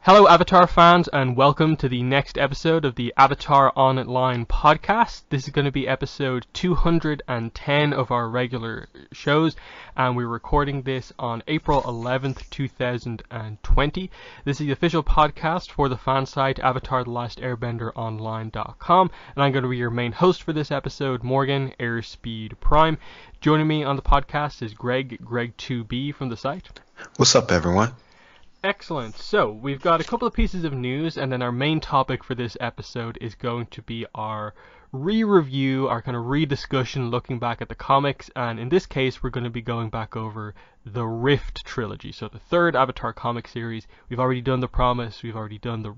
Hello, Avatar fans, and welcome to the next episode of the Avatar Online podcast. This is going to be episode 210 of our regular shows, and we're recording this on April 11th, 2020. This is the official podcast for the fan site AvatarTheLastAirbenderOnline.com, and I'm going to be your main host for this episode, Morgan, Airspeed Prime. Joining me on the podcast is Greg2B from the site. What's up, everyone? Excellent. So, we've got a couple of pieces of news, and then our main topic for this episode is going to be our re-review, our kind of re-discussion looking back at the comics, and in this case, we're going to be going back over the Rift trilogy, so the third Avatar comic series. We've already done The Promise, we've already done the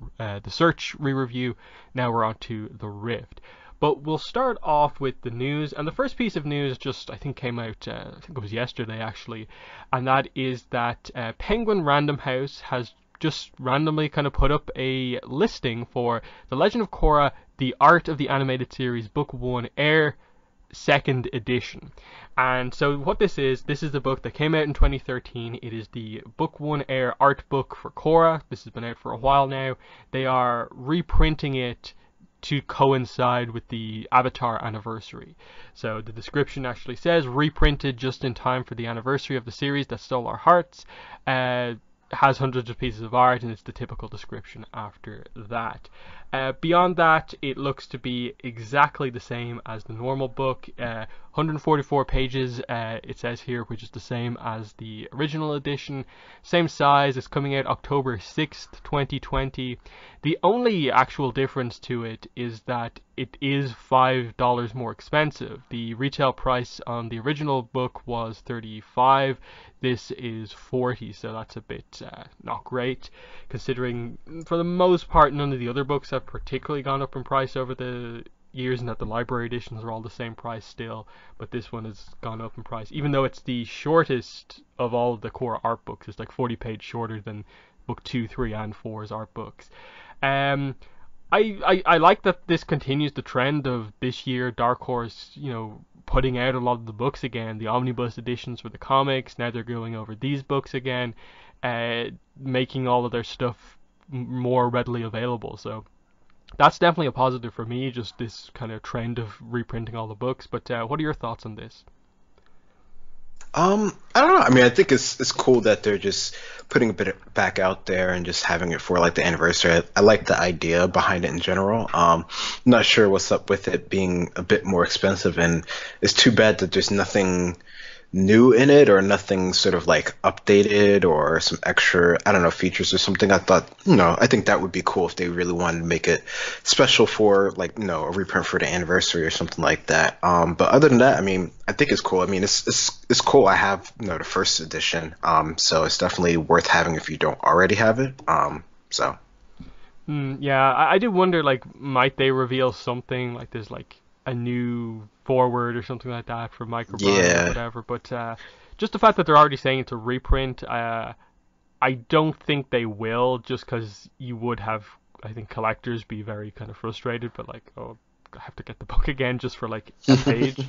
Search re-review, now we're on to the Rift. But we'll start off with the news, and the first piece of news just, I think, came out, I think it was yesterday actually, and that is that Penguin Random House has just randomly kind of put up a listing for The Legend of Korra, The Art of the Animated Series, Book 1 Air, 2nd edition. And so what this is the book that came out in 2013. It is the Book 1 Air art book for Korra. This has been out for a while now. They are reprinting it to coincide with the Avatar anniversary. So the description actually says, reprinted just in time for the anniversary of the series that stole our hearts, has hundreds of pieces of art, and it's the typical description after that. Beyond that, it looks to be exactly the same as the normal book. 144 pages, it says here, which is the same as the original edition. Same size. It's coming out October 6th, 2020. The only actual difference to it is that it is $5 more expensive. The retail price on the original book was $35. This is $40, so that's a bit not great, considering for the most part none of the other books have particularly gone up in price over the years, and that the library editions are all the same price still, but this one has gone up in price, even though it's the shortest of all of the Korra art books. It's like 40 pages shorter than book 2, 3, and 4's art books. I like that this continues the trend of this year Dark Horse, putting out a lot of the books again, the omnibus editions for the comics. Now they're going over these books again, making all of their stuff more readily available. So that's definitely a positive for me, just this kind of trend of reprinting all the books. But what are your thoughts on this? I don't know. I mean, I think it's cool that they're just putting a bit back out there and just having it for like the anniversary. I like the idea behind it in general. Not sure what's up with it being a bit more expensive, and it's too bad that there's nothing new in it, or nothing sort of like updated, or some extra, I don't know, features or something. I thought, I think that would be cool if they really wanted to make it special for like, a reprint for the anniversary or something like that. But other than that, I mean, I think it's cool. I mean, it's cool. I have, the first edition. So it's definitely worth having if you don't already have it. Yeah, I do wonder, like, might they reveal something like there's like a new forward or something like that for microbiome or whatever, but just the fact that they're already saying it's a reprint, I don't think they will, just because you would have, I think, collectors be very kind of frustrated, but like, oh, I have to get the book again just for like a page.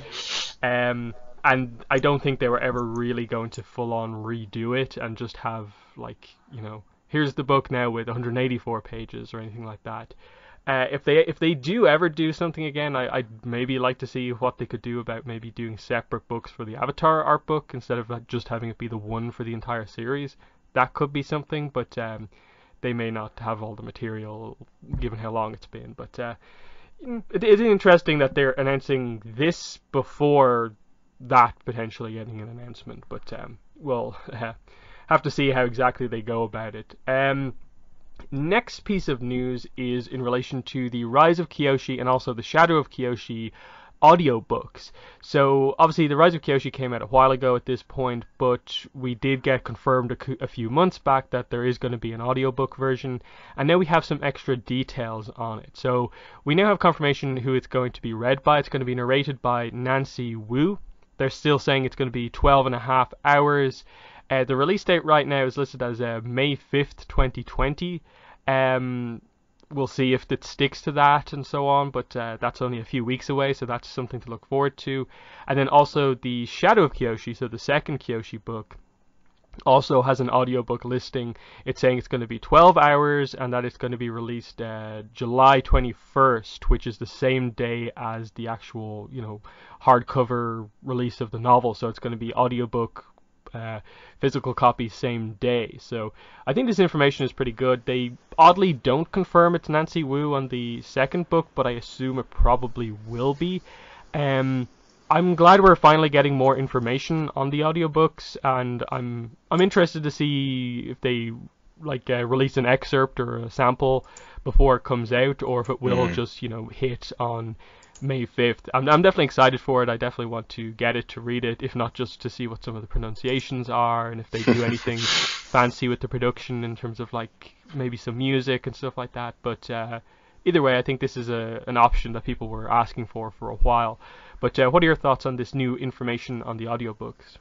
And I don't think they were ever really going to full on redo it and just have like, here's the book now with 184 pages or anything like that. If they do ever do something again, I'd maybe like to see what they could do about maybe doing separate books for the Avatar art book instead of just having it be the one for the entire series. That could be something, but they may not have all the material given how long it's been. But it is interesting that they're announcing this before that potentially getting an announcement. But we'll have to see how exactly they go about it. Next piece of news is in relation to the Rise of Kyoshi and also the Shadow of Kyoshi audiobooks. So obviously the Rise of Kyoshi came out a while ago at this point, but we did get confirmed a few months back that there is going to be an audiobook version, and now we have some extra details on it. So we now have confirmation who it's going to be read by. It's going to be narrated by Nancy Wu. They're still saying it's going to be 12.5 hours. The release date right now is listed as May 5th, 2020. We'll see if it sticks to that and so on, but that's only a few weeks away, so that's something to look forward to. And then also the Shadow of Kyoshi, so the second Kyoshi book, also has an audiobook listing. It's saying it's going to be 12 hours and that it's going to be released July 21st, which is the same day as the actual, hardcover release of the novel. So it's going to be audiobook, physical copy same day. So I think this information is pretty good. They oddly don't confirm it's Nancy Wu on the second book, but I assume it probably will be. I'm glad we're finally getting more information on the audiobooks, and I'm interested to see if they release an excerpt or a sample before it comes out, or if it will just hit on May 5th. I'm definitely excited for it. I definitely want to get it to read it, if not just to see what some of the pronunciations are and if they do anything fancy with the production in terms of maybe some music and stuff like that. But either way, I think this is an option that people were asking for a while. But what are your thoughts on this new information on the audiobooks?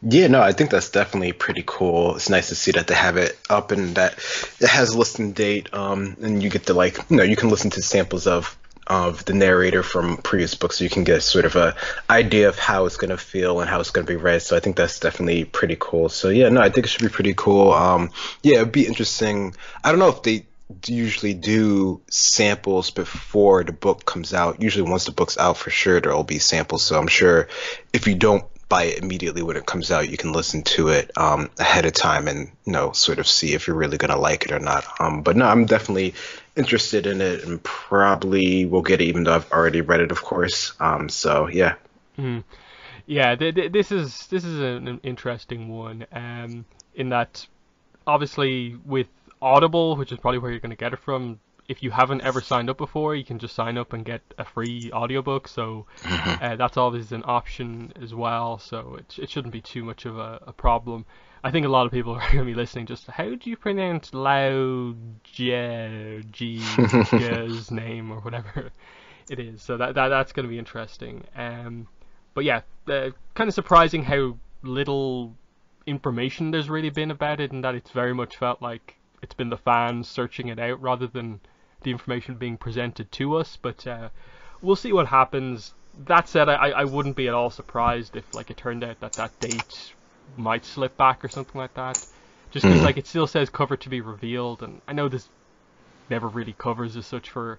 Yeah, no, I think that's definitely pretty cool. It's nice to see that they have it up and that it has a listing date. And you get to you can listen to samples of the narrator from previous books, so you can get sort of a idea of how it's going to feel and how it's going to be read. So I think that's definitely pretty cool. So yeah, no, I think it should be pretty cool. Yeah, it'd be interesting. I don't know if they usually do samples before the book comes out. Usually once the book's out, for sure there'll be samples. So I'm sure if you don't buy it immediately when it comes out, you can listen to it ahead of time and sort of see if you're really going to like it or not. But no, I'm definitely interested in it and probably will get it, even though I've already read it, of course. So yeah. Yeah, this is an interesting one, in that obviously with Audible, which is probably where you're going to get it from, if you haven't ever signed up before, you can just sign up and get a free audiobook. So that's always an option as well. So it shouldn't be too much of a problem. I think a lot of people are going to be listening just, how do you pronounce Lao Jia's name or whatever it is. So that's going to be interesting. But yeah, kind of surprising how little information there's really been about it, and that it's very much felt like it's been the fans searching it out rather than the information being presented to us. But we'll see what happens. That said, I wouldn't be at all surprised if it turned out that date might slip back or something like that. Just because it still says cover to be revealed, and I know this never really covers as such for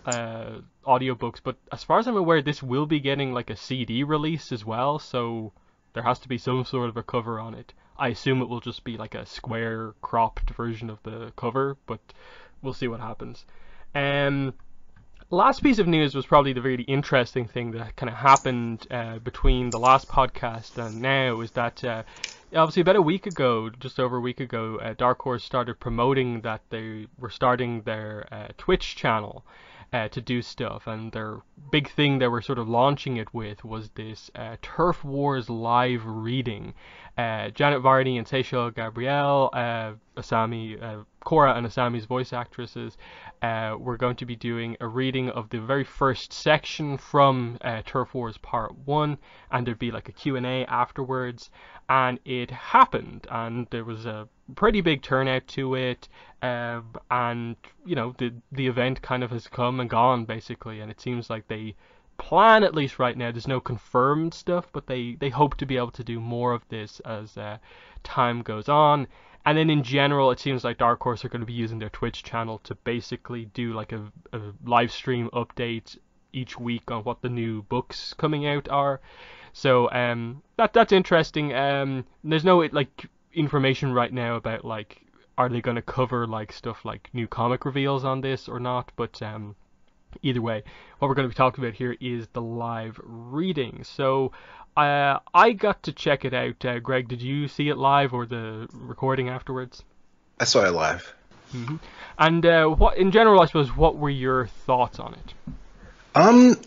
audiobooks, but as far as I'm aware, this will be getting a CD release as well, so there has to be some sort of a cover on it. I assume it will just be a square cropped version of the cover, but we'll see what happens. Last piece of news was probably the really interesting thing that kind of happened between the last podcast and now, is that obviously about a week ago, just over a week ago, Dark Horse started promoting that they were starting their Twitch channel to do stuff, and their big thing they were sort of launching it with was this Turf Wars live reading. Janet Varney and Seychelles Gabrielle, Korra and Asami's voice actresses, were going to be doing a reading of the very first section from Turf Wars Part 1, and there'd be a Q&A afterwards, and it happened, and there was a pretty big turnout to it, and the event kind of has come and gone basically, and it seems like they plan, at least right now, there's no confirmed stuff, but they hope to be able to do more of this as time goes on. And then in general, it seems like Dark Horse are going to be using their Twitch channel to basically do a live stream update each week on what the new books coming out are. So that's interesting. There's no information right now about are they going to cover stuff like new comic reveals on this or not, but either way, what we're going to be talking about here is the live reading. So I got to check it out. Greg, did you see it live or the recording afterwards? I saw it live. And what, in general, I suppose, what were your thoughts on it?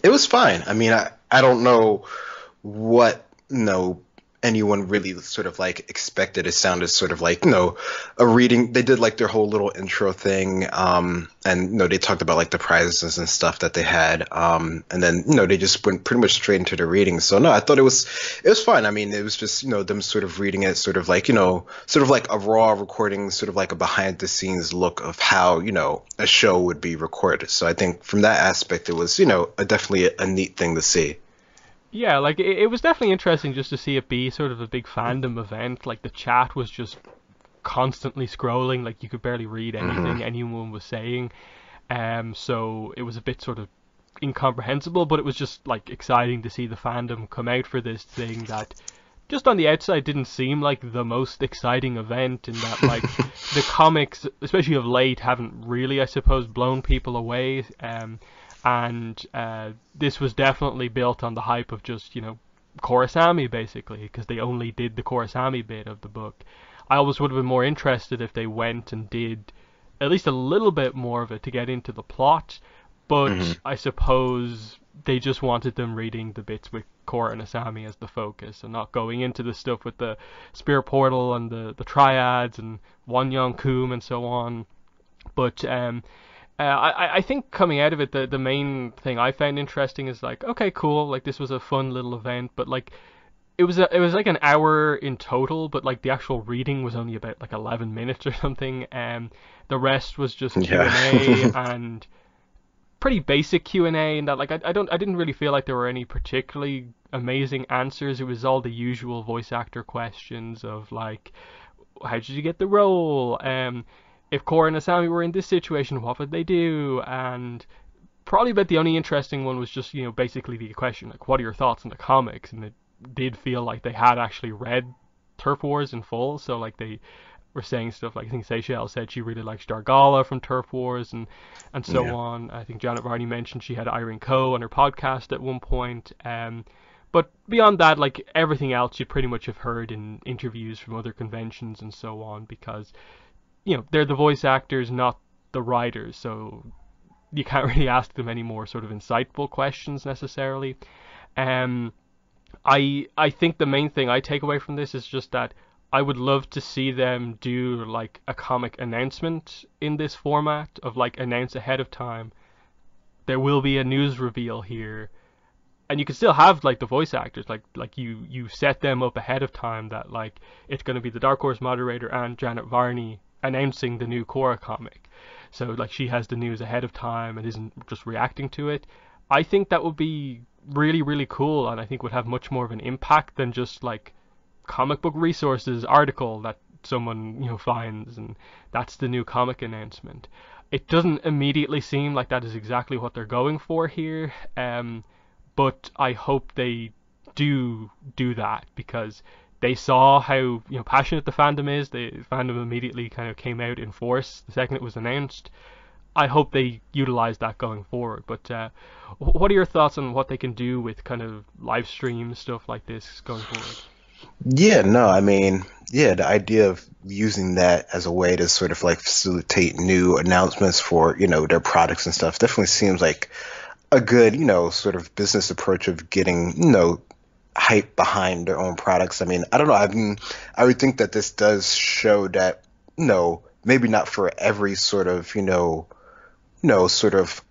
It was fine. I mean, I don't know what anyone really sort of expected. It sounded sort of a reading. They did their whole little intro thing, and they talked about the prizes and stuff that they had, and then they just went pretty much straight into the reading. So no, I thought it was fine. I mean, it was just them sort of reading it, sort of sort of a raw recording, sort of a behind the scenes look of how a show would be recorded. So I think from that aspect, it was definitely a neat thing to see. Yeah, like it was definitely interesting just to see it be sort of a big fandom event. Like the chat was just constantly scrolling, like you could barely read Hmm. anything anyone was saying. So it was a bit sort of incomprehensible, but it was just like exciting to see the fandom come out for this thing that just on the outside didn't seem like the most exciting event, in that like the comics, especially of late, haven't really, I suppose, blown people away. And this was definitely built on the hype of just, Korrasami basically, because they only did the Korrasami bit of the book. I always would have been more interested if they went and did at least a little bit more of it to get into the plot, but Hmm. I suppose they just wanted them reading the bits with Korra and Asami as the focus, and not going into the stuff with the spirit portal and the triads and Wanyang Kum and so on. But I think coming out of it, the main thing I found interesting is like, okay, cool, like this was a fun little event, but like it was like an hour in total, but like the actual reading was only about like 11 minutes or something. The rest was just Q Yeah. and A, and pretty basic Q&A, and that like I didn't really feel like there were any particularly amazing answers. It was all the usual voice actor questions of like, how did you get the role? If Korra and Asami were in this situation, what would they do? And probably about the only interesting one was just, basically the question like, what are your thoughts on the comics? And it did feel like they had actually read Turf Wars in full, so like they were saying stuff like, I think Seychelles said she really likes Dargala from Turf Wars, and so Yeah. on. I think Janet Varney mentioned she had Irene Coe on her podcast at one point. But beyond that, like everything else, you pretty much have heard in interviews from other conventions and so on, because they're the voice actors, not the writers, so you can't really ask them any more sort of insightful questions necessarily. Um, I think the main thing I take away from this is just that I would love to see them do like a comic announcement in this format of like announce ahead of time there will be a news reveal here, and you can still have like the voice actors, like you set them up ahead of time that like it's going to be the Dark Horse moderator and Janet Varney announcing the new Korra comic, so like she has the news ahead of time and isn't just reacting to it. I think that would be really really cool, and I think would have much more of an impact than just like comic book resources article that someone finds and that's the new comic announcement. It doesn't immediately seem like that is exactly what they're going for here, but I hope they do that, because they saw how passionate the fandom is. The fandom immediately kind of came out in force the second it was announced. I hope they utilize that going forward. But what are your thoughts on what they can do with kind of live stream stuff like this going forward? Yeah, no, I mean, yeah, the idea of using that as a way to sort of like facilitate new announcements for, their products and stuff definitely seems like a good, sort of business approach of getting, hype behind their own products. I mean, I don't know. I would think that this does show that, maybe not for every sort of, sort of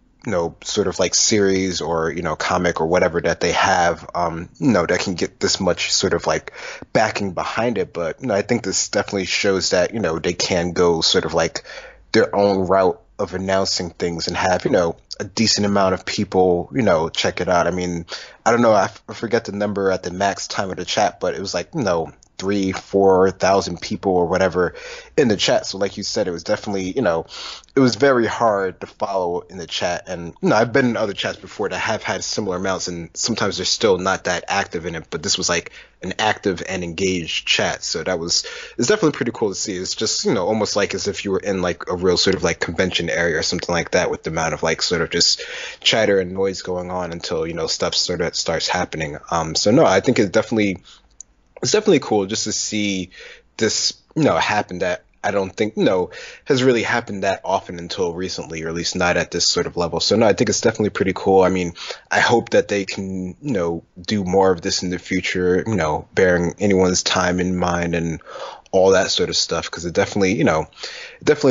sort of like series or comic or whatever that they have that can get this much sort of like backing behind it, but I think this definitely shows that they can go sort of like their own route of announcing things and have a decent amount of people check it out. I mean, I don't know, I forget the number at the max time of the chat, but it was like 3,000-4,000 people or whatever in the chat. So like you said, it was definitely it was very hard to follow in the chat. And I've been in other chats before that have had similar amounts, and sometimes they're still not that active in it, but this was like an active and engaged chat. So it's definitely pretty cool to see. It's just almost like as if you were in like a real sort of like convention area or something like that, with the amount of like sort of just chatter and noise going on until stuff sort of starts happening. So no, I think it's definitely cool just to see this, happen, that I don't think, has really happened that often until recently, or at least not at this sort of level. So no, I think it's definitely pretty cool. I mean, I hope that they can, do more of this in the future, bearing anyone's time in mind and all that sort of stuff, because it definitely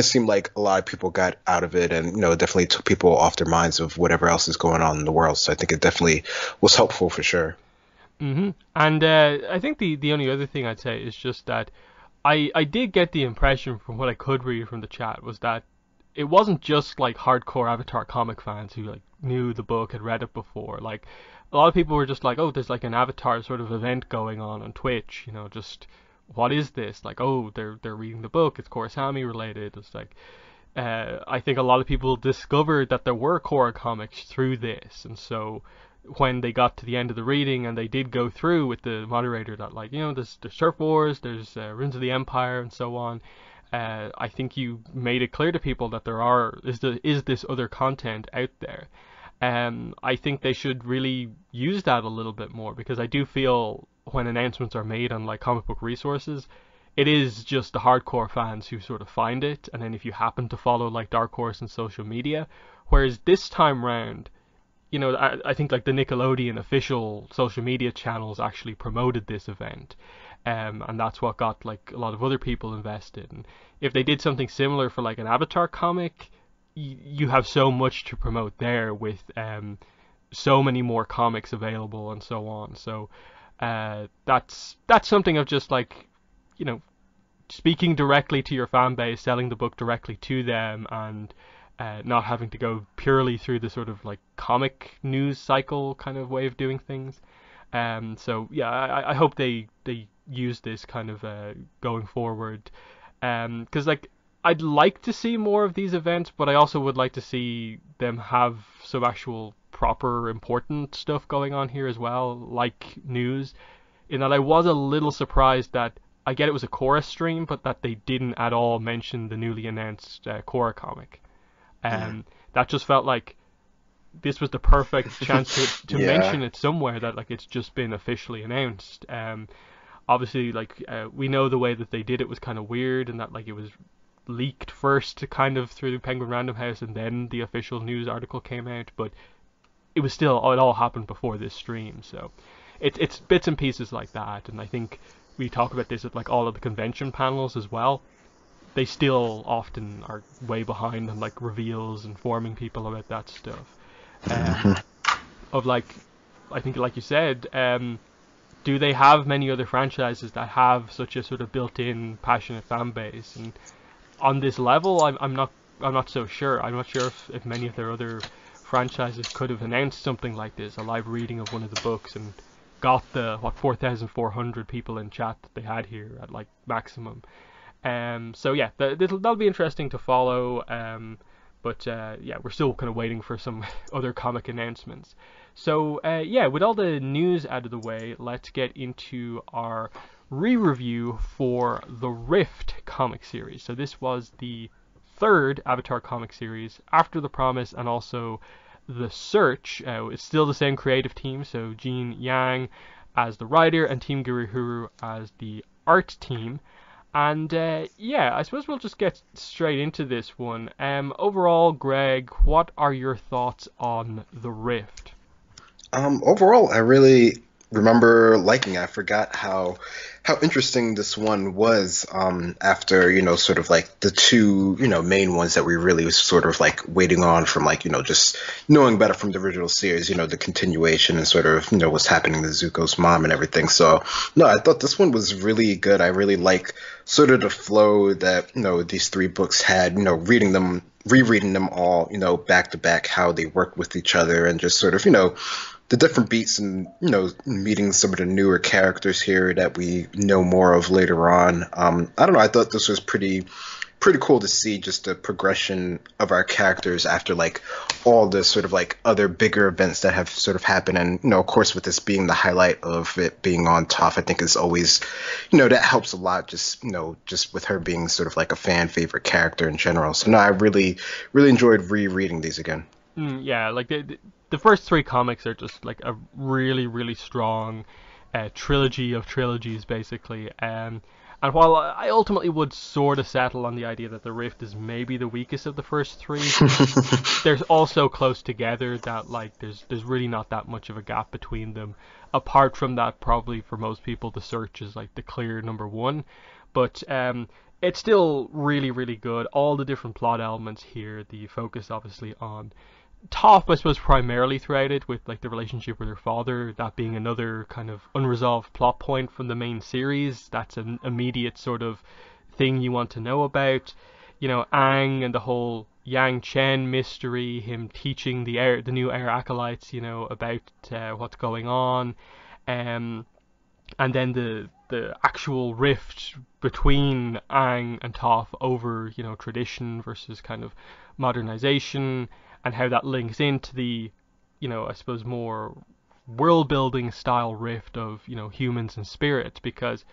seemed like a lot of people got out of it, and it definitely took people off their minds of whatever else is going on in the world. So I think it definitely was helpful for sure. And I think the only other thing I'd say is just that I did get the impression from what I could read from the chat was that it wasn't just like hardcore Avatar comic fans who like knew the book, had read it before. Like, a lot of people were just like, oh, there's like an Avatar sort of event going on Twitch, you know, just what is this? Like, oh, they're reading the book. It's Korrasami related. It's like, I think a lot of people discovered that there were Korra comics through this, and so when they got to the end of the reading and they did go through with the moderator that, like, you know, there's Surf Wars, there's Runes of the Empire, and so on. I think you made it clear to people that is this other content out there. I think they should really use that a little bit more, because I do feel when announcements are made on like comic book resources, it is just the hardcore fans who sort of find it, and then if you happen to follow like Dark Horse and social media, whereas this time round, you know, I think like the Nickelodeon official social media channels actually promoted this event, and that's what got like a lot of other people invested. And if they did something similar for like an Avatar comic, you have so much to promote there with so many more comics available and so on. So that's something of just like, you know, speaking directly to your fan base, selling the book directly to them, and not having to go purely through the sort of like comic news cycle kind of way of doing things. So yeah, I hope they use this kind of going forward, because like I'd like to see more of these events, but I also would like to see them have some actual proper important stuff going on here as well, like news. In that I was a little surprised that, I get it was a Korra stream, but that they didn't at all mention the newly announced Korra comic. That just felt like this was the perfect chance to mention it somewhere, that like it's just been officially announced. Obviously, like we know the way that they did it was kind of weird, and that like it was leaked first kind of through Penguin Random House, and then the official news article came out, but it was still, it all happened before this stream. So it's bits and pieces like that, and I think we talk about this at like all of the convention panels as well. They still often are way behind on like reveals, informing people about that stuff. Of like, I think like you said, do they have many other franchises that have such a sort of built-in passionate fan base? And on this level, I'm not so sure. I'm not sure if many of their other franchises could have announced something like this, a live reading of one of the books, and got the 4,400 people in chat that they had here at like maximum. So yeah, that'll be interesting to follow. But yeah, we're still kind of waiting for some other comic announcements. So yeah, with all the news out of the way, let's get into our re-review for the Rift comic series. So this was the third Avatar comic series after The Promise and also The Search. It's still the same creative team, so Gene Yang as the writer and Team Gurihuru as the art team. And yeah, I suppose we'll just get straight into this one. Overall, Greg, what are your thoughts on The Rift? Overall, I really remember liking it. I forgot how interesting this one was, after, you know, sort of like the two, you know, main ones that we really was sort of like waiting on from, like, you know, just knowing better from the original series, you know, the continuation and sort of, you know, what's happening to Zuko's mom and everything. So no, I thought this one was really good. I really like sort of the flow that, you know, these three books had, you know, rereading them all, you know, back to back, how they worked with each other, and just sort of, you know, the different beats, and, you know, meeting some of the newer characters here that we know more of later on. I don't know, I thought this was pretty cool to see just the progression of our characters after like all the sort of like other bigger events that have sort of happened. And, you know, of course, with this being the highlight of it being on Toph, I think is always, you know, that helps a lot, just, you know, just with her being sort of like a fan favorite character in general. So no, I really enjoyed rereading these again. Yeah, like the first three comics are just like a really strong trilogy of trilogies, basically. And while I ultimately would sort of settle on the idea that the Rift is maybe the weakest of the first three, they're all so close together that like there's really not that much of a gap between them. Apart from that, probably for most people, the Search is like the clear number one. But it's still really good. All the different plot elements here, the focus obviously on Toph, I suppose, primarily throughout it, with like the relationship with her father, that being another kind of unresolved plot point from the main series. That's an immediate sort of thing you want to know about. Aang and the whole Yang Chen mystery, him teaching the new air acolytes, about what's going on, um, and then the actual rift between Aang and Toph over tradition versus kind of modernization, and how that links into the I suppose more world building style rift of humans and spirits, because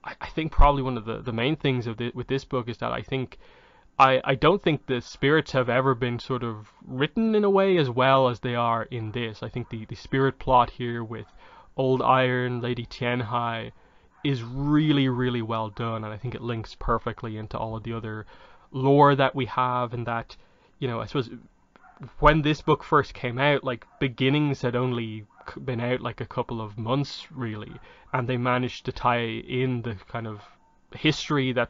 I think probably one of the main things with this book is that I don't think the spirits have ever been sort of written in a way as well as they are in this. I think the spirit plot here with Old Iron, Lady Tianhai is really, really well done, and I think it links perfectly into all of the other lore that we have, and that, I suppose when this book first came out, like, Beginnings had only been out like a couple of months, really, and they managed to tie in the kind of history that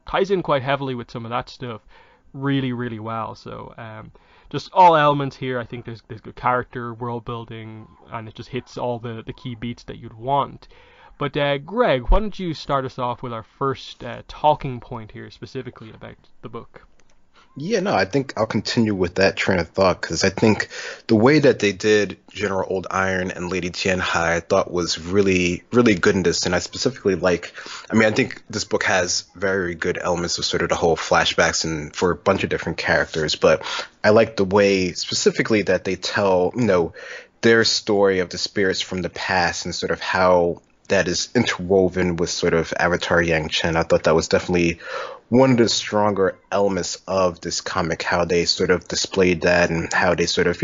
ties in quite heavily with some of that stuff really, really well. So just all elements here. I think there's good character, world building, and it just hits all the key beats that you'd want. But Greg, why don't you start us off with our first talking point here, specifically about the book? Yeah, no, I think I'll continue with that train of thought, because I think the way that they did General Old Iron and Lady Tianhai, I thought was really, really good in this. And I specifically I think this book has very good elements of sort of the whole flashbacks and for a bunch of different characters. But I like the way specifically that they tell, their story of the spirits from the past and sort of how that is interwoven with sort of Avatar Yang Chen. I thought that was definitely one of the stronger elements of this comic, how they sort of displayed that and how they sort of,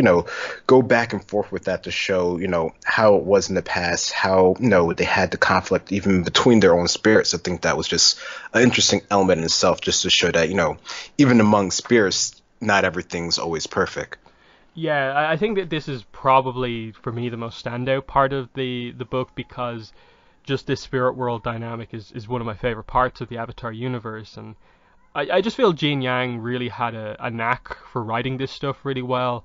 go back and forth with that to show, how it was in the past, how, they had the conflict even between their own spirits. I think that was just an interesting element in itself, just to show that, even among spirits, not everything's always perfect. Yeah, I think that this is probably, for me, the most standout part of the book, because just this spirit world dynamic is one of my favorite parts of the Avatar universe, and I just feel Gene Yang really had a knack for writing this stuff really well,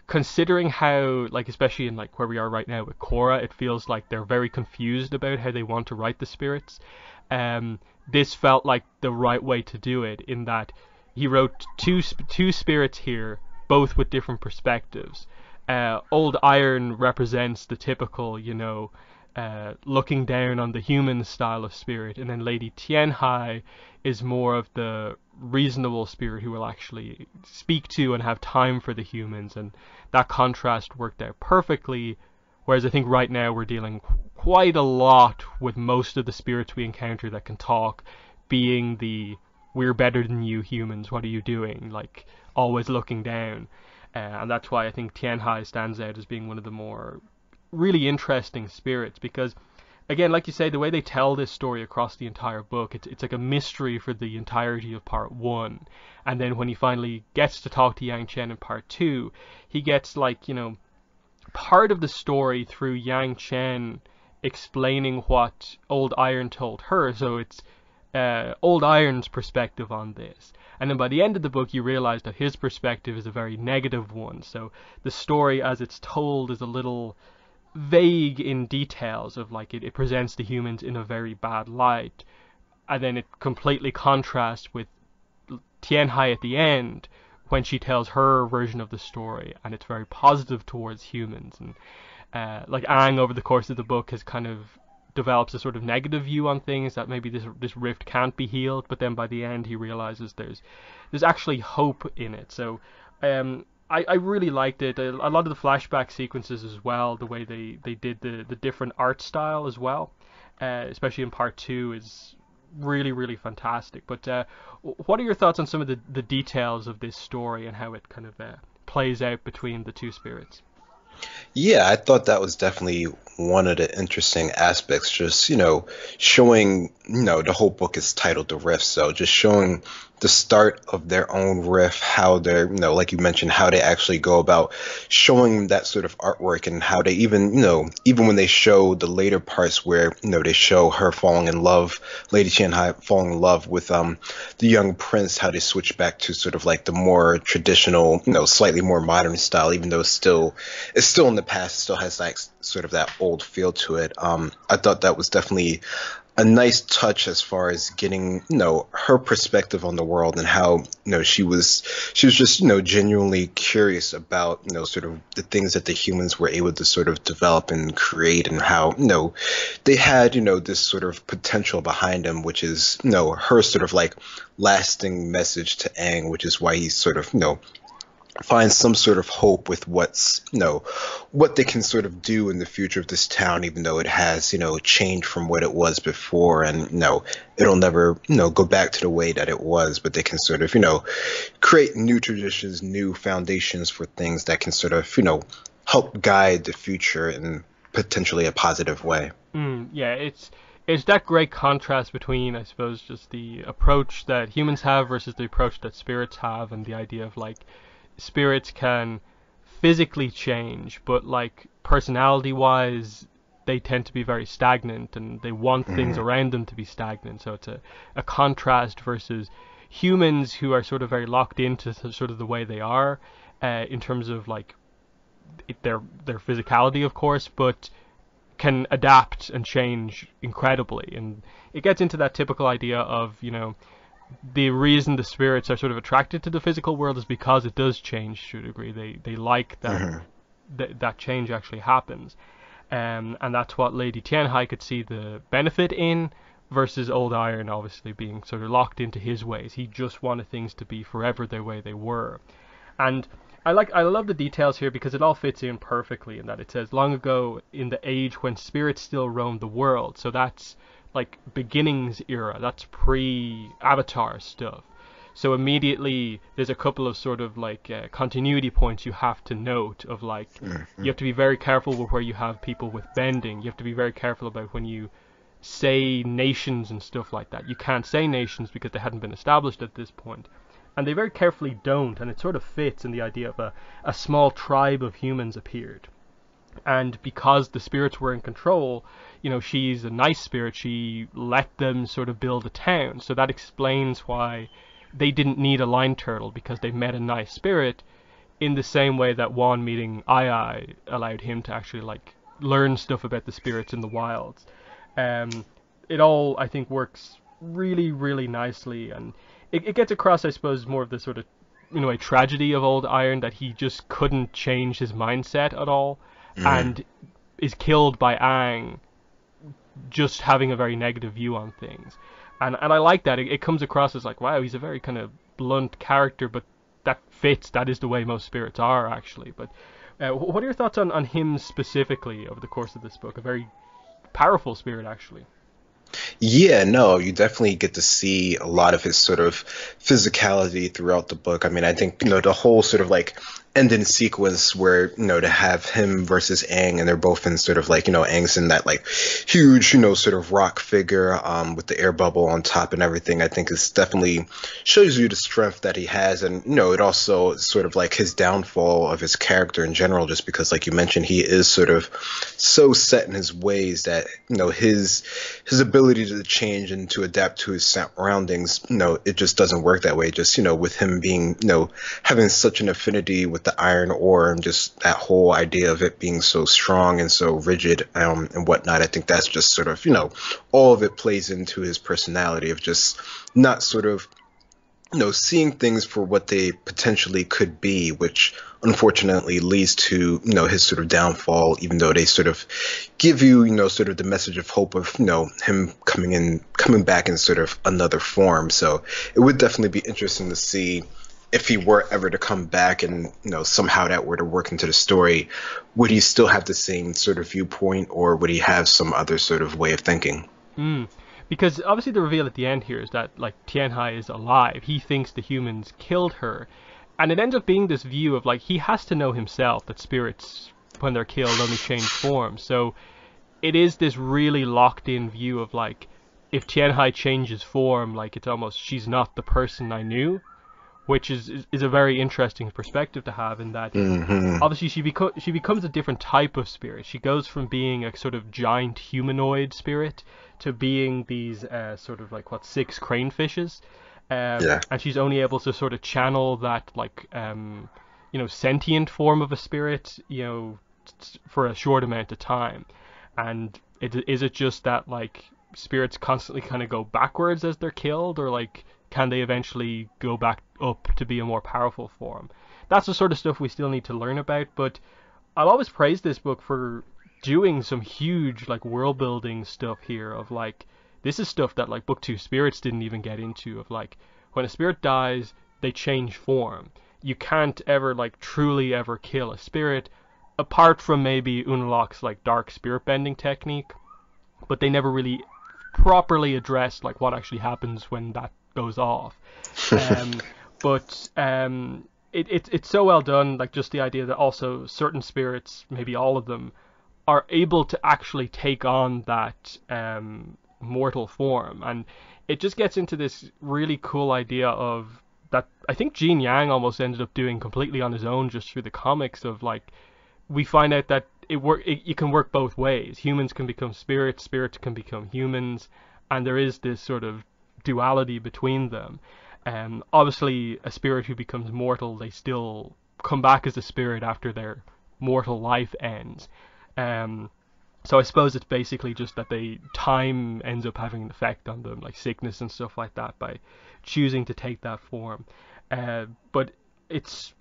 considering how, like, especially in like where we are right now with Korra, it feels like they're very confused about how they want to write the spirits. This felt like the right way to do it, in that he wrote two spirits here, both with different perspectives. Old Iron represents the typical, looking down on the human style of spirit, and then Lady Tianhai is more of the reasonable spirit who will actually speak to and have time for the humans, and that contrast worked out perfectly. Whereas I think right now we're dealing quite a lot with most of the spirits we encounter that can talk being the "we're better than you humans, what are you doing?" like, always looking down. And that's why I think Tianhai stands out as being one of the more really interesting spirits, because, again, like you say, the way they tell this story across the entire book, it's like a mystery for the entirety of part one, and then when he finally gets to talk to Yang Chen in part two, he gets, like, part of the story through Yang Chen explaining what Old Iron told her, so it's Old Iron's perspective on this. And then by the end of the book, you realize that his perspective is a very negative one, so the story as it's told is a little vague in details of, like, it presents the humans in a very bad light, and then it completely contrasts with Tianhai at the end when she tells her version of the story, and it's very positive towards humans. And like, Aang over the course of the book has kind of develops a sort of negative view on things, that maybe this rift can't be healed, but then by the end he realizes there's actually hope in it. So I really liked it. A lot of the flashback sequences as well, the way they did the different art style as well, especially in part two, is really, really fantastic. But what are your thoughts on some of the details of this story and how it kind of plays out between the two spirits? Yeah, I thought that was definitely one of the interesting aspects. Just, showing, the whole book is titled The Rift. So just showing the start of their own rift, how they're, like you mentioned, how they actually go about showing that sort of artwork, and how they even, even when they show the later parts where, they show her falling in love, Lady Tianhai falling in love with the young prince, how they switch back to sort of like the more traditional, slightly more modern style, even though it's still in the past, it still has like sort of that old feel to it. I thought that was definitely a nice touch as far as getting, her perspective on the world and how, she was just, genuinely curious about, sort of the things that the humans were able to sort of develop and create, and how, they had, this sort of potential behind them, which is, her sort of like lasting message to Aang, which is why he's sort of, find some sort of hope with what they can sort of do in the future of this town, even though it has, changed from what it was before, and it'll never, go back to the way that it was, but they can sort of, create new traditions, new foundations for things that can sort of, help guide the future in potentially a positive way. Yeah, it's that great contrast between, I suppose, just the approach that humans have versus the approach that spirits have, and the idea of like spirits can physically change, but like personality wise they tend to be very stagnant, and they want things around them to be stagnant. So it's a contrast versus humans, who are sort of very locked into sort of the way they are, in terms of like their physicality, of course, but can adapt and change incredibly. And it gets into that typical idea of, the reason the spirits are sort of attracted to the physical world is because it does change to a degree. They like that that change actually happens, and that's what Lady Tianhai could see the benefit in, versus Old Iron obviously being sort of locked into his ways. He just wanted things to be forever the way they were. And I love the details here, because it all fits in perfectly, in that it says long ago in the age when spirits still roamed the world. So that's like beginnings era, that's pre-Avatar stuff. So immediately there's a couple of sort of like continuity points you have to note, of like, you have to be very careful with where you have people with bending. You have to be very careful about when you say nations and stuff like that. You can't say nations because they hadn't been established at this point. And they very carefully don't, and it sort of fits in the idea of a small tribe of humans appeared. And because the spirits were in control, she's a nice spirit, she let them sort of build a town. So that explains why they didn't need a line turtle, because they met a nice spirit, in the same way that Wan meeting Ai allowed him to actually like learn stuff about the spirits in the wilds. It all, I think, works really, really nicely, and it gets across, I suppose, more of the sort of, a tragedy of Old Iron, that he just couldn't change his mindset at all, and is killed by Aang just having a very negative view on things. And I like that. It comes across as like, wow, he's a very kind of blunt character, but that fits. That is the way most spirits are, actually. But what are your thoughts on him specifically over the course of this book? A very powerful spirit, actually. Yeah, no, you definitely get to see a lot of his sort of physicality throughout the book. I mean, I think, the whole sort of like ending sequence where, to have him versus Aang, and they're both in sort of like, Aang's in that like huge, sort of rock figure, with the air bubble on top and everything, I think is definitely shows you the strength that he has. And, it also sort of like his downfall of his character in general, just because, like you mentioned, he is sort of so set in his ways that, his ability to change and to adapt to his surroundings, it just doesn't work that way. Just, with him being, having such an affinity with the iron ore, and just that whole idea of it being so strong and so rigid, and whatnot. I think that's just sort of, all of it plays into his personality of just not sort of, seeing things for what they potentially could be, which unfortunately leads to, his sort of downfall, even though they sort of give you, sort of the message of hope of, him coming back in sort of another form. So it would definitely be interesting to see if he were ever to come back, and, somehow that were to work into the story, would he still have the same sort of viewpoint, or would he have some other sort of way of thinking? Because obviously the reveal at the end here is that, like, Tianhai is alive. He thinks the humans killed her. And it ends up being this view of, like, he has to know himself that spirits, when they're killed, only change form. So it is this really locked-in view of, like, if Tianhai changes form, like, it's almost, she's not the person I knew. Which is a very interesting perspective to have, in that obviously she becomes a different type of spirit. She goes from being a sort of giant humanoid spirit to being these sort of like 6 cranefishes, and she's only able to sort of channel that like sentient form of a spirit, for a short amount of time. And is it just that like spirits constantly kind of go backwards as they're killed, or like can they eventually go back up to be a more powerful form? That's the sort of stuff we still need to learn about, but I'll always praise this book for doing some huge like world building stuff here of like, this is stuff that like book 2 spirits didn't even get into, of like when a spirit dies they change form. You can't ever like truly ever kill a spirit apart from maybe Unalaq's like dark spirit bending technique, but they never really properly addressed like what actually happens when that goes off. But it's so well done, like just the idea that also certain spirits, maybe all of them, are able to actually take on that mortal form, and it just gets into this really cool idea of that I think Gene Yang almost ended up doing completely on his own just through the comics, of like we find out that it can work both ways. Humans can become spirits, spirits can become humans, and there is this sort of duality between them. Obviously, a spirit who becomes mortal, they still come back as a spirit after their mortal life ends. So I suppose it's basically just that time ends up having an effect on them, like sickness and stuff like that, by choosing to take that form. But it's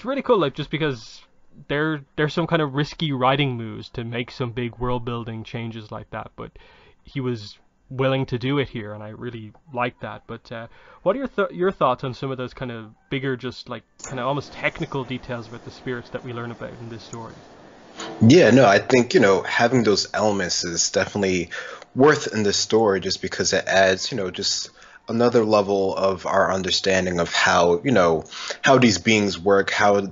really cool, like just because there's some kind of risky writing moves to make some big world building changes like that, but he was willing to do it here, and I really like that. But what are your thoughts on some of those kind of bigger, just like kind of almost technical details about the spirits that we learn about in this story? Yeah, no, I think, having those elements is definitely worth in this story, just because it adds, just another level of our understanding of how, how these beings work, how,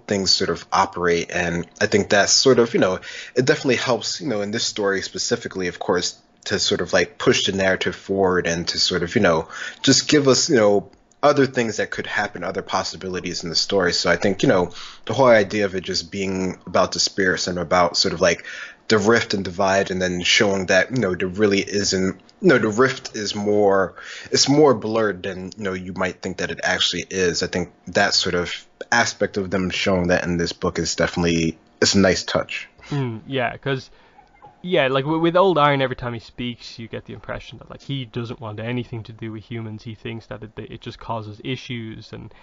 things sort of operate. And I think that's sort of, it definitely helps, in this story specifically, of course, to sort of like push the narrative forward and to sort of, just give us, other things that could happen, other possibilities in the story. So I think, the whole idea of it just being about the spirits and about sort of like the rift and divide, and then showing that, there really isn't, the rift is more, it's more blurred than, you might think that it actually is. I think that sort of aspect of them showing that in this book is definitely, it's a nice touch. Yeah, because like with old Iron, every time he speaks, you get the impression that like he doesn't want anything to do with humans. He thinks that it just causes issues, and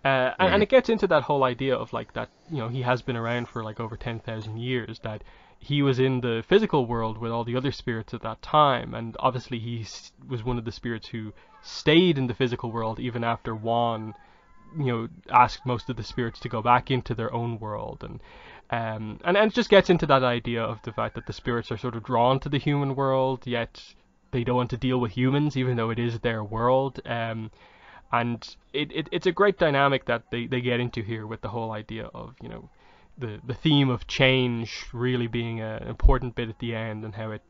it gets into that whole idea of like that, he has been around for like over 10,000 years, that he was in the physical world with all the other spirits at that time, and obviously he was one of the spirits who stayed in the physical world even after Juan, asked most of the spirits to go back into their own world. And it just gets into that idea of the fact that the spirits are sort of drawn to the human world, yet they don't want to deal with humans, even though it is their world. And it's a great dynamic that they get into here, with the whole idea of, the theme of change really being an important bit at the end, and how it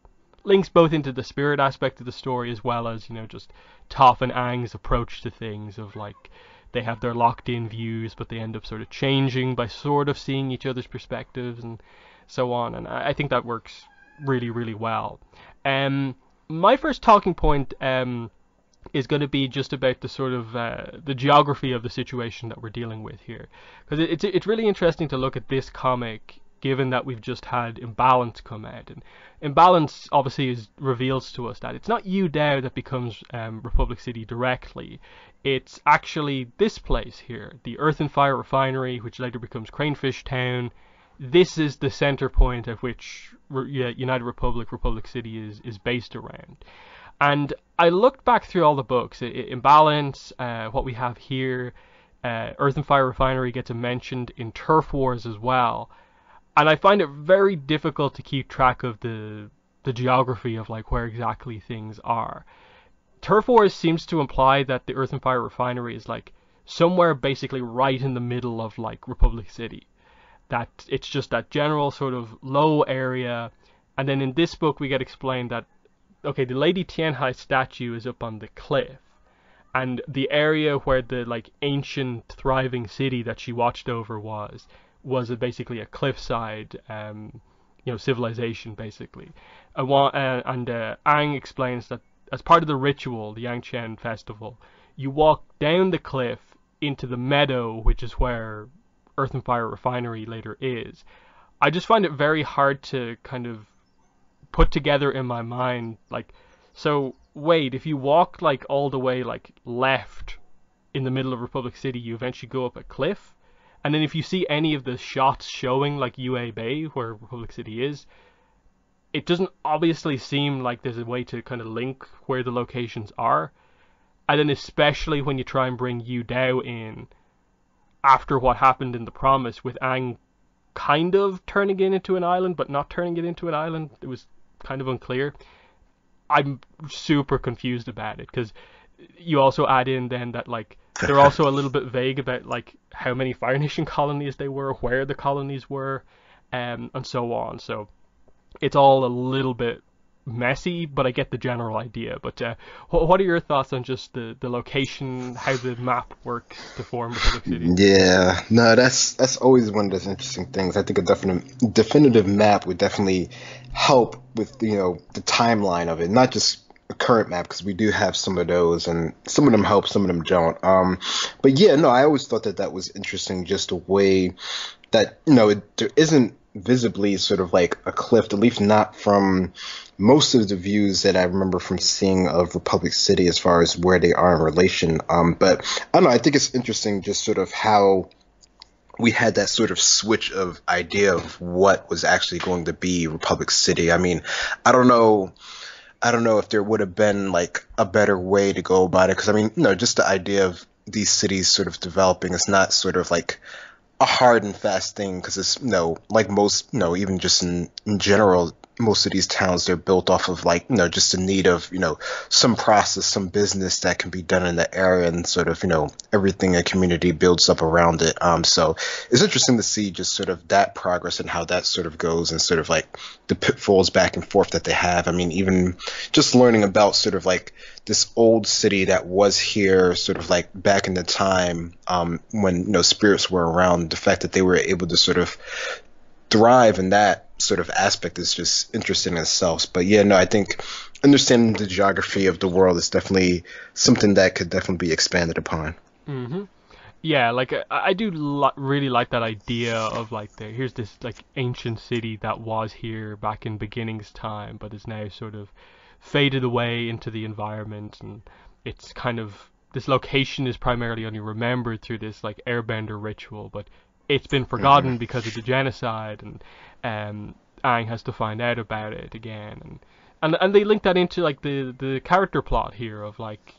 links both into the spirit aspect of the story as well as, just Toph and Aang's approach to things, of like, they have their locked in views, but they end up sort of changing by sort of seeing each other's perspectives and so on. And I think that works really, really well. My first talking point is going to be just about the sort of the geography of the situation that we're dealing with here, because it's really interesting to look at this comic, given that we've just had Imbalance come out. And Imbalance obviously reveals to us that it's not Yu Dao that becomes Republic City directly. It's actually this place here, the Earth and Fire Refinery, which later becomes Cranefish Town. This is the center point at which United Republic City is based around. And I looked back through all the books, Imbalance, what we have here, Earth and Fire Refinery gets mentioned in Turf Wars as well. And I find it very difficult to keep track of the geography of like where exactly things are. Turf Wars seems to imply that the Earth and Fire Refinery is like somewhere basically right in the middle of like Republic City. That it's just that general sort of low area. And then in this book we get explained that, okay, the Lady Tianhai statue is up on the cliff, and the area where the like ancient thriving city that she watched over was basically a cliffside civilization basically. And Aang explains that as part of the ritual, the Yangqian festival, you walk down the cliff into the meadow, which is where Earth and Fire Refinery later is. I just find it very hard to kind of put together in my mind, like, so wait, if you walk like all the way like left in the middle of Republic City, you eventually go up a cliff, and then if you see any of the shots showing like UA Bay where Republic City is, it doesn't obviously seem like there's a way to kind of link where the locations are. And then especially when you try and bring Yu Dao in after what happened in The Promise, with Aang kind of turning it into an island but not turning it into an island, it was kind of unclear. I'm super confused about it, because you also add in then that like they're also a little bit vague about like how many Fire Nation colonies they were, where the colonies were, and so on. So it's all a little bit messy, but I get the general idea. But what are your thoughts on just the location, how the map works to form Republic City? Yeah, no, that's always one of those interesting things. I think a definitive map would definitely help with the timeline of it, not just a current map, because we do have some of those, and some of them help, some of them don't. But yeah, no, I always thought that was interesting, just a way that there isn't visibly sort of like a cliff, at least not from most of the views that I remember from seeing of Republic City as far as where they are in relation. But I don't know, I think it's interesting just sort of how we had that sort of switch of idea of what was actually going to be Republic City. I mean, I don't know if there would have been like a better way to go about it, because I mean, just the idea of these cities sort of developing is not sort of like a hard and fast thing, because it's like most even just in general, most of these towns, they're built off of like just the need of some process, some business that can be done in the area, and sort of everything a community builds up around it. So it's interesting to see just sort of that progress and how that sort of goes, and sort of like the pitfalls back and forth that they have. I mean, even just learning about sort of like this old city that was here sort of like back in the time when spirits were around, the fact that they were able to sort of thrive in that sort of aspect is just interesting in itself. But yeah, no, I think understanding the geography of the world is definitely something that could definitely be expanded upon. Mm-hmm. Yeah, like I do really like that idea of like here's this like ancient city that was here back in beginning's time, but is now sort of faded away into the environment, and it's kind of, this location is primarily only remembered through this like airbender ritual, but it's been forgotten because of the genocide, and Aang has to find out about it again, and they link that into like the character plot here of like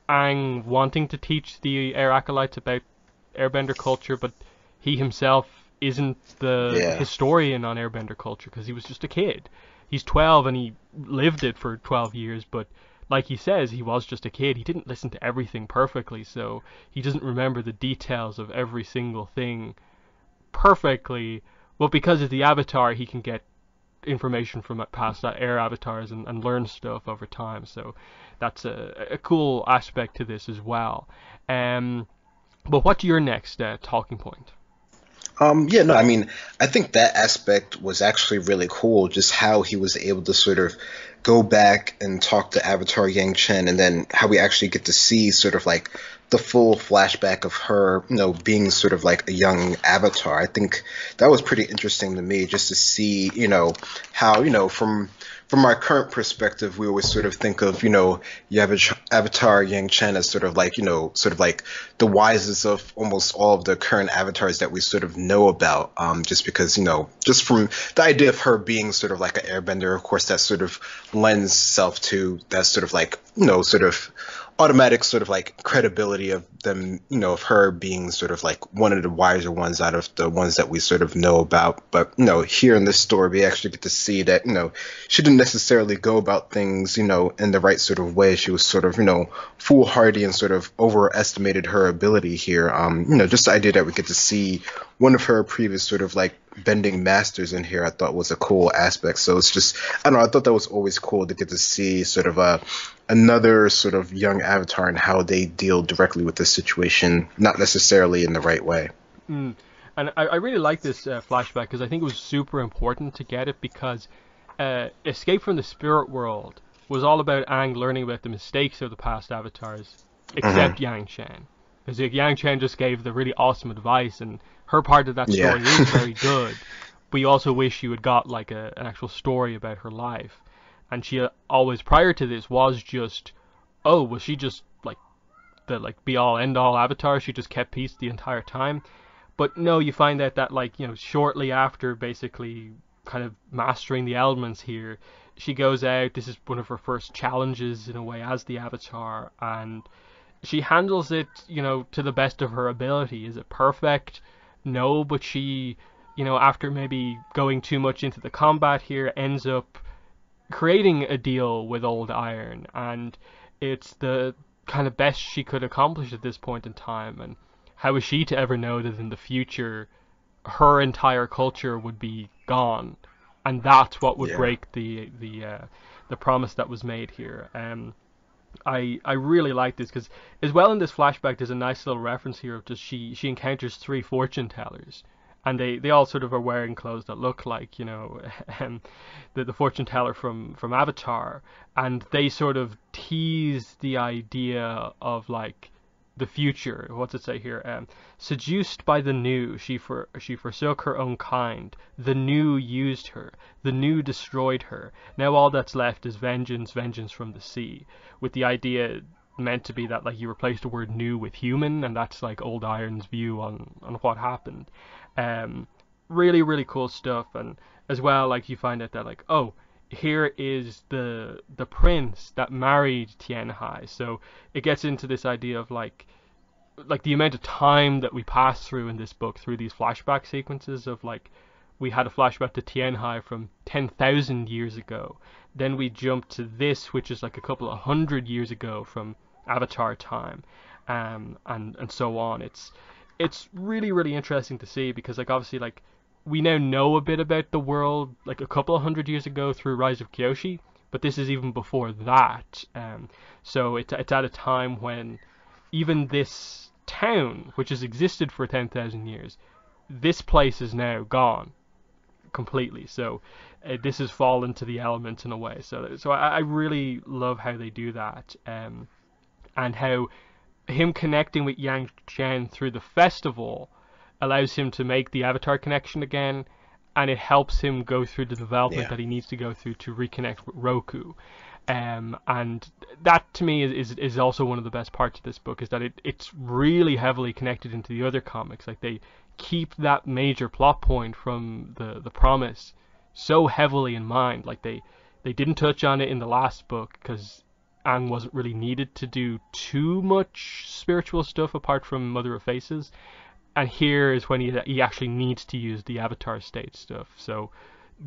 Aang wanting to teach the Air Acolytes about airbender culture, but he himself isn't the historian on airbender culture, because he was just a kid. He's 12 and he lived it for 12 years, but like he says, he was just a kid. He didn't listen to everything perfectly, so he doesn't remember the details of every single thing perfectly. But because of the Avatar, he can get information from past air avatars and learn stuff over time. So that's a cool aspect to this as well. But what's your next talking point? Yeah, no, I mean, I think that aspect was actually really cool, just how he was able to sort of go back and talk to Avatar Yang Chen, and then how we actually get to see sort of like the full flashback of her, being sort of like a young Avatar. I think that was pretty interesting to me, just to see, how, from our current perspective, we always sort of think of, you have Avatar Yang Chen as sort of like, sort of like the wisest of almost all of the current avatars that we sort of know about, just because, just from the idea of her being sort of like an airbender, of course, that sort of lends itself to that sort of like, sort of automatic sort of like credibility of them, of her being sort of like one of the wiser ones out of the ones that we sort of know about. But, here in this story, we actually get to see that, she didn't necessarily go about things, in the right sort of way. She was sort of, foolhardy and sort of overestimated her ability here. Just the idea that we get to see one of her previous sort of like bending masters in here, I thought was a cool aspect. So it's just, I don't know, I thought that was always cool to get to see sort of another sort of young Avatar and how they deal directly with this situation, not necessarily in the right way. And I really like this flashback, because I think it was super important to get it, because Escape from the Spirit World was all about Aang learning about the mistakes of the past avatars, except Yang Chen. Because Yang Chen just gave the really awesome advice, and her part of that story is very good. but you also wish you had got like an actual story about her life. And she always prior to this was just, oh, was she just like the like be all end all Avatar? She just kept peace the entire time. But no, you find out that like, you know, shortly after basically kind of mastering the elements here, she goes out. This is one of her first challenges in a way as the Avatar, and she handles it, you know, to the best of her ability. Is it perfect? No, but she, you know, after maybe going too much into the combat here, ends up creating a deal with Old Iron, and it's the kind of best she could accomplish at this point in time. And how is she to ever know that in the future her entire culture would be gone, and that's what would Yeah. break the promise that was made here. I really like this because as well in this flashback there's a nice little reference here of just she encounters three fortune tellers, and they all sort of are wearing clothes that look like, you know, the fortune teller from Avatar, and they sort of tease the idea of like the future. What's it say here? Seduced by the new, she forsook her own kind. The new used her. The new destroyed her. Now all that's left is vengeance, vengeance from the sea. With the idea meant to be that like you replace the word new with human, and that's like Old Iron's view on what happened. Really really cool stuff. And as well, like you find out that like, oh, here is the prince that married Tianhai. So it gets into this idea of like the amount of time that we pass through in this book through these flashback sequences of like we had a flashback to Tianhai from 10,000 years ago. Then we jump to this, which is like a couple of hundred years ago from Avatar time, and so on. It's really really interesting to see because like obviously like we now know a bit about the world like a couple of hundred years ago through Rise of Kyoshi, but this is even before that. So it's at a time when even this town, which has existed for 10,000 years, this place is now gone completely. So this has fallen to the elements in a way. So I really love how they do that, and how him connecting with Yang Chen through the festival allows him to make the Avatar connection again, and it helps him go through the development Yeah. that he needs to go through to reconnect with Roku. And that to me is also one of the best parts of this book, is that it's really heavily connected into the other comics. Like they keep that major plot point from the promise so heavily in mind. Like they didn't touch on it in the last book because Aang wasn't really needed to do too much spiritual stuff apart from Mother of Faces, and here is when he actually needs to use the Avatar state stuff. So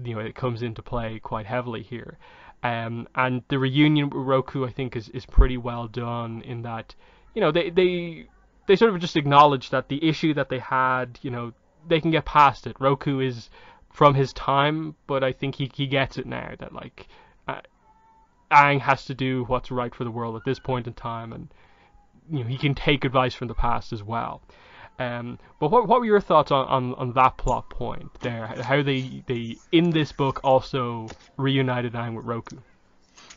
you know it comes into play quite heavily here. And the reunion with Roku I think is pretty well done in that, you know, they sort of just acknowledge that the issue that they had, you know, they can get past it. Roku is from his time, but I think he gets it now that like Aang has to do what's right for the world at this point in time, and you know he can take advice from the past as well. But what were your thoughts on that plot point there? How they in this book also reunited Aang with Roku?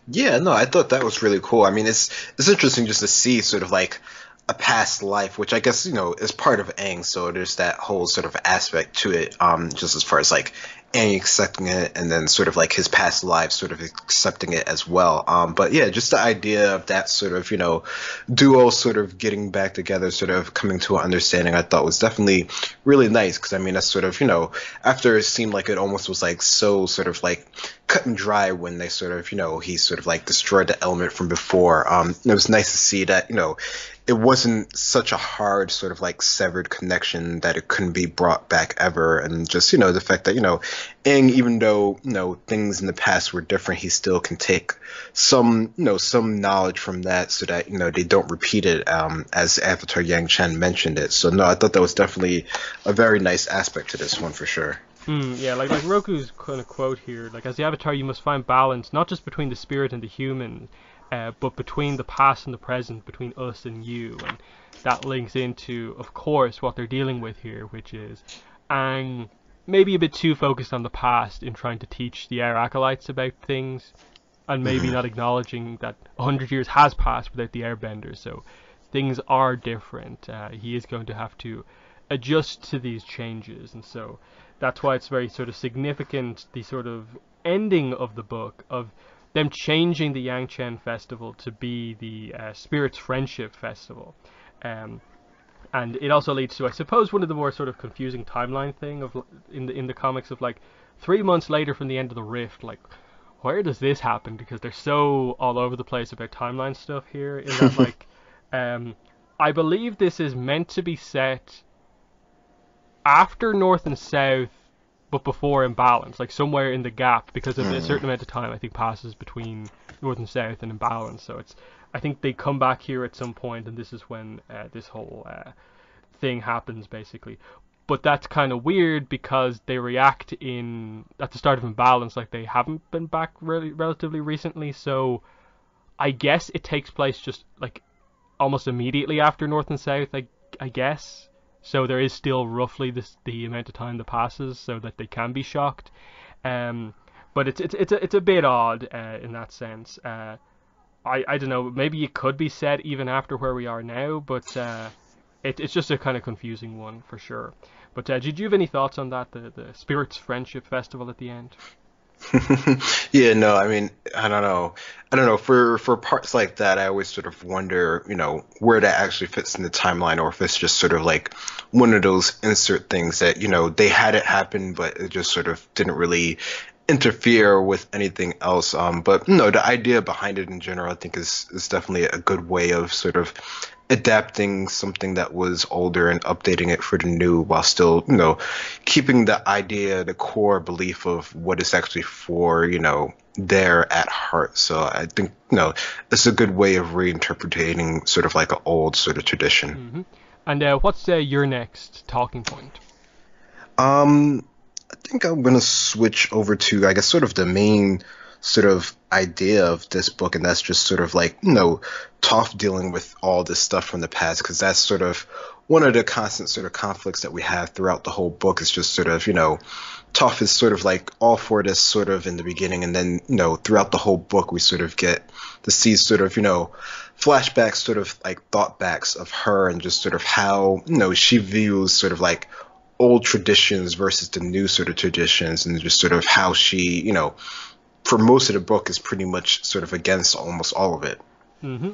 Yeah, no, I thought that was really cool. I mean, it's interesting just to see sort of like a past life, which I guess, you know, is part of Aang, so there's that whole sort of aspect to it, just as far as like Aang accepting it and then sort of like his past life sort of accepting it as well. But yeah, just the idea of that sort of, you know, duo sort of getting back together, sort of coming to an understanding, I thought was definitely really nice, because I mean, that's sort of, you know, after it seemed like it almost was like so sort of like cut and dry when they sort of, you know, he sort of like destroyed the element from before. It was nice to see that, you know, it wasn't such a hard sort of like severed connection that it couldn't be brought back ever. And just, you know, the fact that, you know, Aang, even though, you know, things in the past were different, he still can take some, you know, some knowledge from that so that, you know, they don't repeat it, as Avatar Yang Chen mentioned it. So no, I thought that was definitely a very nice aspect to this one for sure. Yeah, like Roku's kind of quote here, like as the Avatar you must find balance not just between the spirit and the human, but between the past and the present, between us and you. And that links into, of course, what they're dealing with here, which is Aang maybe a bit too focused on the past in trying to teach the Air Acolytes about things, and maybe not acknowledging that 100 years has passed without the Airbenders, so things are different. He is going to have to adjust to these changes, and so that's why it's very sort of significant, the sort of ending of the book, of them changing the Yangchen festival to be the Spirits Friendship Festival. Um, and it also leads to, I suppose, one of the more sort of confusing timeline thing of in the comics of like 3 months later from the end of the rift, like where does this happen? Because they're so all over the place about timeline stuff here. In that like, I believe this is meant to be set after North and South, but before Imbalance, like somewhere in the gap, because of a certain amount of time I think passes between North and South and Imbalance. So it's, I think they come back here at some point, and this is when this whole thing happens, basically. But that's kind of weird because they react at the start of Imbalance like they haven't been back relatively recently. So I guess it takes place just like almost immediately after North and South, I guess. So there is still roughly the amount of time that passes so that they can be shocked. But it's a bit odd in that sense. I don't know, maybe it could be set even after where we are now, but it's just a kind of confusing one for sure. But did you have any thoughts on that, the Spirits Friendship Festival at the end? Yeah, no, I mean, I don't know. For parts like that, I always sort of wonder, where that actually fits in the timeline, or if it's just sort of like one of those insert things that, they had it happen, but it just sort of didn't really interfere with anything else. But no, the idea behind it in general, I think is definitely a good way of sort of adapting something that was older and updating it for the new, while still, keeping the idea, the core belief of what it's actually for, there at heart. So I think, it's a good way of reinterpreting sort of like an old sort of tradition. Mm-hmm. And what's your next talking point? I think I'm gonna switch over to, I guess, sort of the main sort of idea of this book, and that's just sort of like, Toph dealing with all this stuff from the past, because that's sort of one of the constant sort of conflicts that we have throughout the whole book. Is just sort of, Toph is sort of like all for this sort of in the beginning, and then, throughout the whole book we sort of get to see sort of, flashbacks, sort of like thought backs of her, and just sort of how, she views sort of like old traditions versus the new sort of traditions, and just sort of how she, for most of the book is pretty much sort of against almost all of it. Mm-hmm.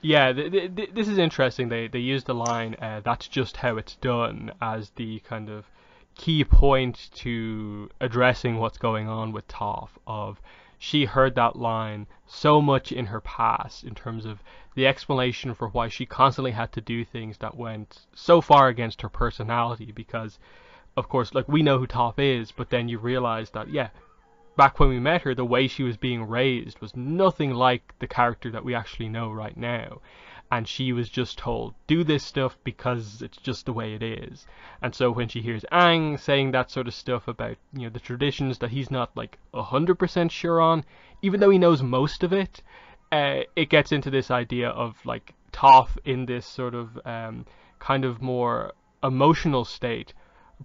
Yeah, this is interesting. They use the line, "That's just how it's done," as the kind of key point to addressing what's going on with Toph. Of she heard that line so much in her past, in terms of the explanation for why she constantly had to do things that went so far against her personality. Because, of course, like, we know who Toph is, but then you realize that, yeah, back when we met her, the way she was being raised was nothing like the character that we actually know right now. And she was just told, do this stuff because it's just the way it is. And so when she hears Aang saying that sort of stuff about, the traditions that he's not like 100% sure on, even though he knows most of it, it gets into this idea of like Toph in this sort of kind of more emotional state.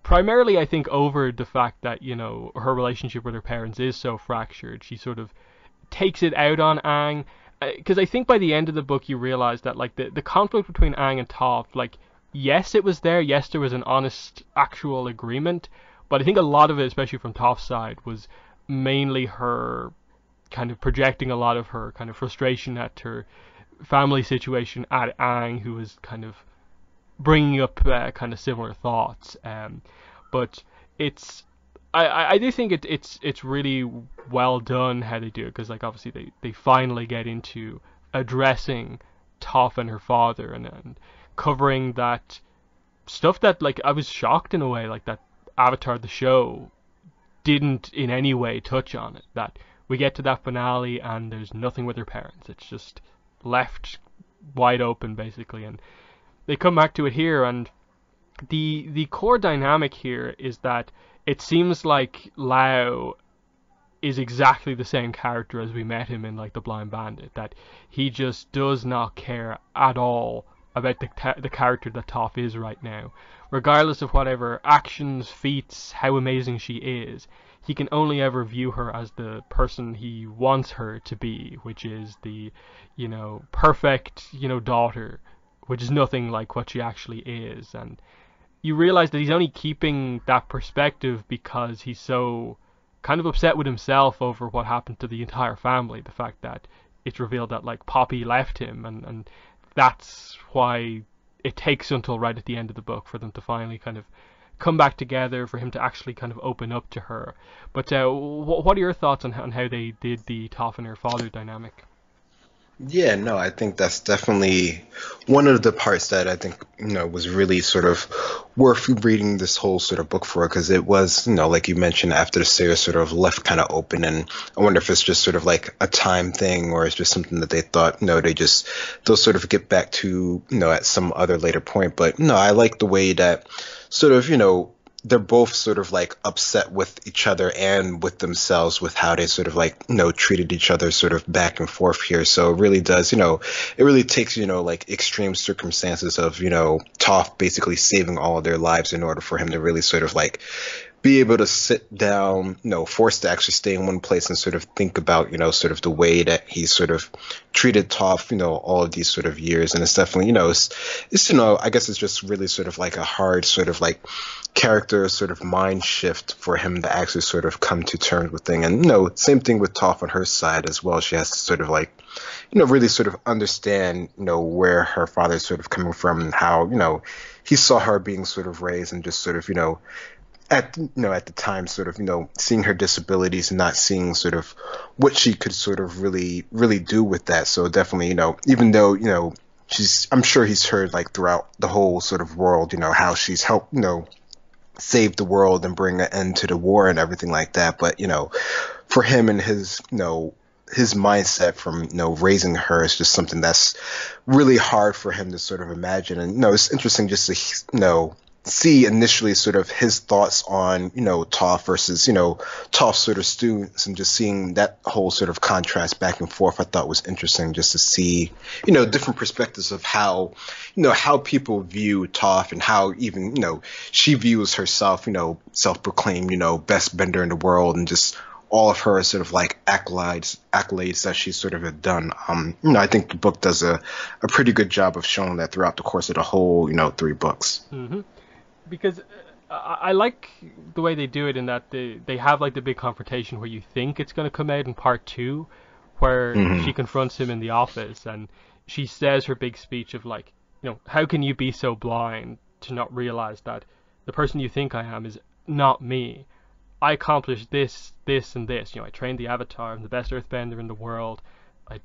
Primarily, I think, over the fact that, her relationship with her parents is so fractured. She sort of takes it out on Aang. Because I think by the end of the book you realize that, like, the conflict between Aang and Toph, like, yes, it was there. Yes, there was an honest, actual agreement. But I think a lot of it, especially from Toph's side, was mainly her kind of projecting a lot of her kind of frustration at her family situation at Aang, who was kind of bringing up kind of similar thoughts. But it's, I do think it's really well done how they do it, because like obviously they finally get into addressing Toph and her father, and covering that stuff that, like, I was shocked in a way, like, that Avatar the show didn't in any way touch on it. That we get to that finale and there's nothing with her parents. It's just left wide open basically, and they come back to it here. And the core dynamic here is that it seems like Lau is exactly the same character as we met him in, like, The Blind Bandit. That he just does not care at all about the character that Toph is right now. Regardless of whatever actions, feats, how amazing she is, he can only ever view her as the person he wants her to be, which is the, perfect, daughter, which is nothing like what she actually is. And you realize that he's only keeping that perspective because he's so kind of upset with himself over what happened to the entire family. The fact that it's revealed that like Poppy left him, and that's why it takes until right at the end of the book for them to finally kind of come back together, for him to actually kind of open up to her. But what are your thoughts on how they did the Toph and her father dynamic? Yeah, no, I think that's definitely one of the parts that I think, was really sort of worth reading this whole sort of book for, because it was, like you mentioned, after the series sort of left kind of open, and I wonder if it's just sort of like a time thing, or it's just something that they thought, they'll sort of get back to, at some other later point. But no, I like the way that sort of, they're both sort of like upset with each other and with themselves with how they sort of like, treated each other sort of back and forth here. So it really does, it really takes, like extreme circumstances of, Toph basically saving all of their lives in order for him to really sort of like be able to sit down, forced to actually stay in one place and sort of think about, sort of the way that he sort of treated Toph, all of these sort of years. And it's definitely, it's I guess it's just really sort of like a hard sort of like character sort of mind shift for him to actually sort of come to terms with things. And, same thing with Toph on her side as well. She has to sort of like, really sort of understand, where her father's sort of coming from, and how, he saw her being sort of raised, and just sort of, at the time, sort of, seeing her disabilities and not seeing sort of what she could sort of really do with that. So definitely, even though, I'm sure he's heard like throughout the whole sort of world, how she's helped, save the world and bring an end to the war and everything like that. But, for him and his, his mindset from, raising her is just something that's really hard for him to sort of imagine. And, it's interesting just to, see initially sort of his thoughts on, Toph versus, Toph's sort of students, and just seeing that whole sort of contrast back and forth, I thought was interesting, just to see, different perspectives of how, how people view Toph, and how even, she views herself, self-proclaimed, best bender in the world, and just all of her sort of like accolades that she sort of had done. I think the book does a pretty good job of showing that throughout the course of the whole, 3 books. Mm-hmm. Because I like the way they do it, in that they have like the big confrontation where you think it's going to come out in part 2, where Mm-hmm. she confronts him in the office, and she says her big speech of like, how can you be so blind to not realize that the person you think I am is not me? I accomplished this, this, and this. I trained the Avatar. I'm the best Earthbender in the world. I,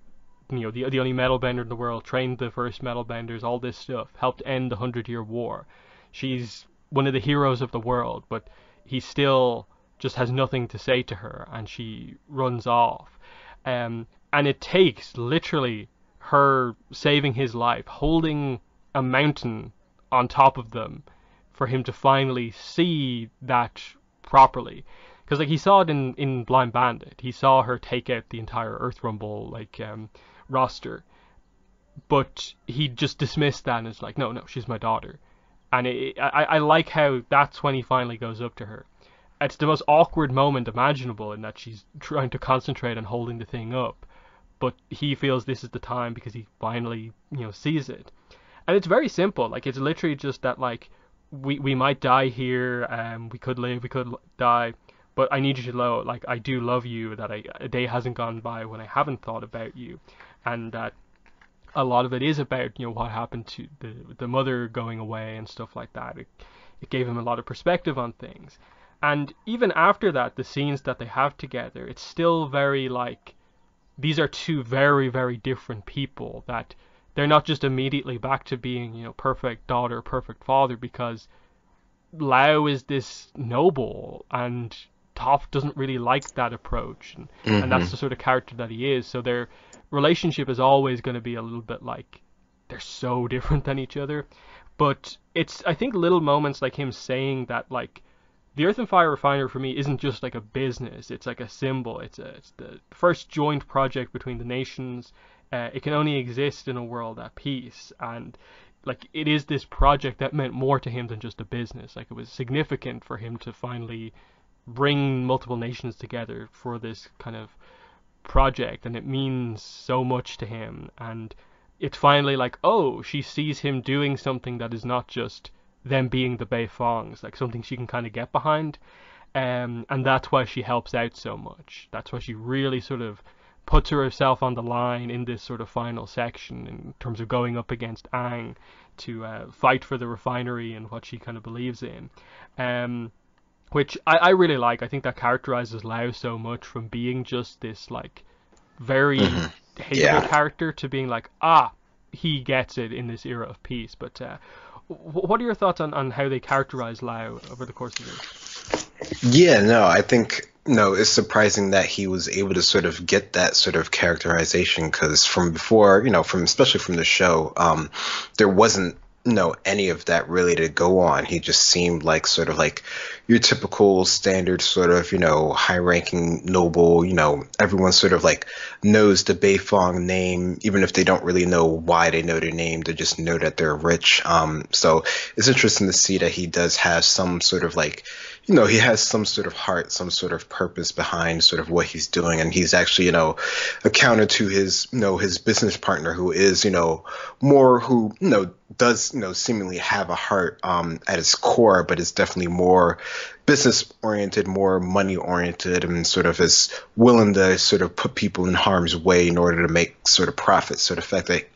the only metal bender in the world. Trained the first metal benders. All this stuff helped end the 100-Year War. She's one of the heroes of the world, but he still just has nothing to say to her, and she runs off. And it takes literally her saving his life, holding a mountain on top of them, for him to finally see that properly. Because like he saw it in Blind Bandit, he saw her take out the entire Earth Rumble roster, but he just dismissed that, and it's like, no, she's my daughter. And I like how that's when he finally goes up to her. It's the most awkward moment imaginable, in that she's trying to concentrate on holding the thing up, but he feels this is the time because he finally, sees it. And it's very simple. Like, it's literally just that, like, we might die here, we could live, we could die, but I need you to know, like, I do love you, that a day hasn't gone by when I haven't thought about you, and that a lot of it is about, what happened to the mother going away and stuff like that. It gave him a lot of perspective on things. And even after that, the scenes that they have together, it's still very like, these are two very, very different people, that they're not just immediately back to being, perfect daughter, perfect father, because Lau is this noble, and Toph doesn't really like that approach, and Mm-hmm. that's the sort of character that he is. So their relationship is always going to be a little bit like, they're so different than each other. But it's, I think, little moments like him saying that, like, the Earth and Fire Refinery for me isn't just like a business, it's like a symbol. It's the first joint project between the nations. It can only exist in a world at peace, and like, it is this project that meant more to him than just a business. Like, it was significant for him to finally bring multiple nations together for this kind of project, and it means so much to him. And it's finally like, oh, she sees him doing something that is not just them being the Beifongs, like something she can kind of get behind. And that's why she helps out so much. That's why she really sort of puts herself on the line in this sort of final section in terms of going up against Aang to fight for the refinery and what she kind of believes in. Which I really like. I think that characterizes Lau so much from being just this like very hateable character to being like, he gets it in this era of peace. But what are your thoughts on how they characterize Lau over the course of this? Yeah, no, I think it's surprising that he was able to sort of get that sort of characterization, because from before, from especially from the show, there wasn't any of that really to go on. He just seemed like sort of like your typical standard sort of high-ranking noble. Everyone sort of like knows the Beifong name, even if they don't really know why they know their name. They just know that they're rich. So it's interesting to see that he does have some sort of like he has some sort of heart, some sort of purpose behind sort of what he's doing, and he's actually a counter to his his business partner, who is more who does seemingly have a heart at its core, but is definitely more business oriented, more money oriented, and sort of is willing to sort of put people in harm's way in order to make sort of profits. So the fact that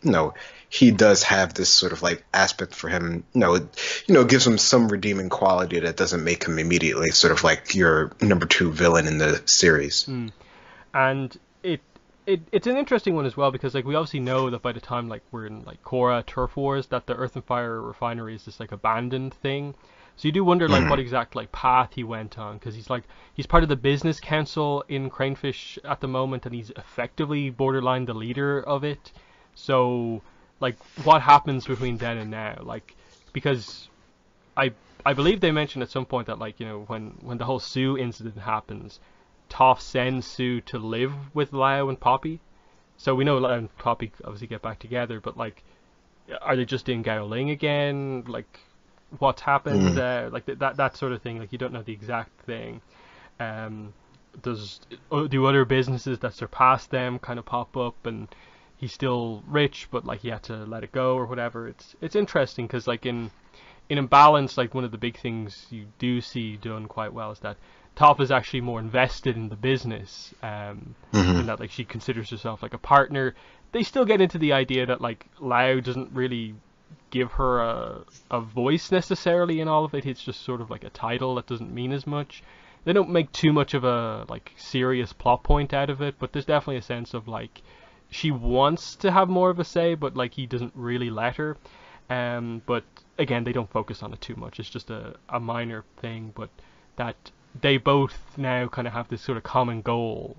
he does have this sort of like aspect for him, it gives him some redeeming quality that doesn't make him immediately sort of like your number 2 villain in the series. And it's an interesting one as well, because like we obviously know that by the time like we're in like Korra Turf Wars, that the Earth and Fire refinery is this like abandoned thing. So you do wonder like what exact like path he went on, because he's part of the business council in Cranefish at the moment, and he's effectively borderline the leader of it. So like what happens between then and now, like, because I believe they mentioned at some point that like when the whole Sue incident happens, Toph sends Sue to live with Lau and Poppy. So we know Lau and Poppy obviously get back together, but like, are they just in Gaoling again? Like, what's happened? Like that sort of thing. Like, you don't know the exact thing. Do other businesses that surpass them kind of pop up, and he's still rich, but like he had to let it go or whatever. It's interesting, because like in Imbalance, like one of the big things you do see done quite well is that Toph is actually more invested in the business, in that like she considers herself like a partner. They still get into the idea that like Lau doesn't really give her a voice necessarily in all of it. It's just sort of like a title that doesn't mean as much. They don't make too much of a like serious plot point out of it, but there's definitely a sense of like she wants to have more of a say, but like he doesn't really let her. But again, they don't focus on it too much. It's just a minor thing, but that they both now kind of have this sort of common goal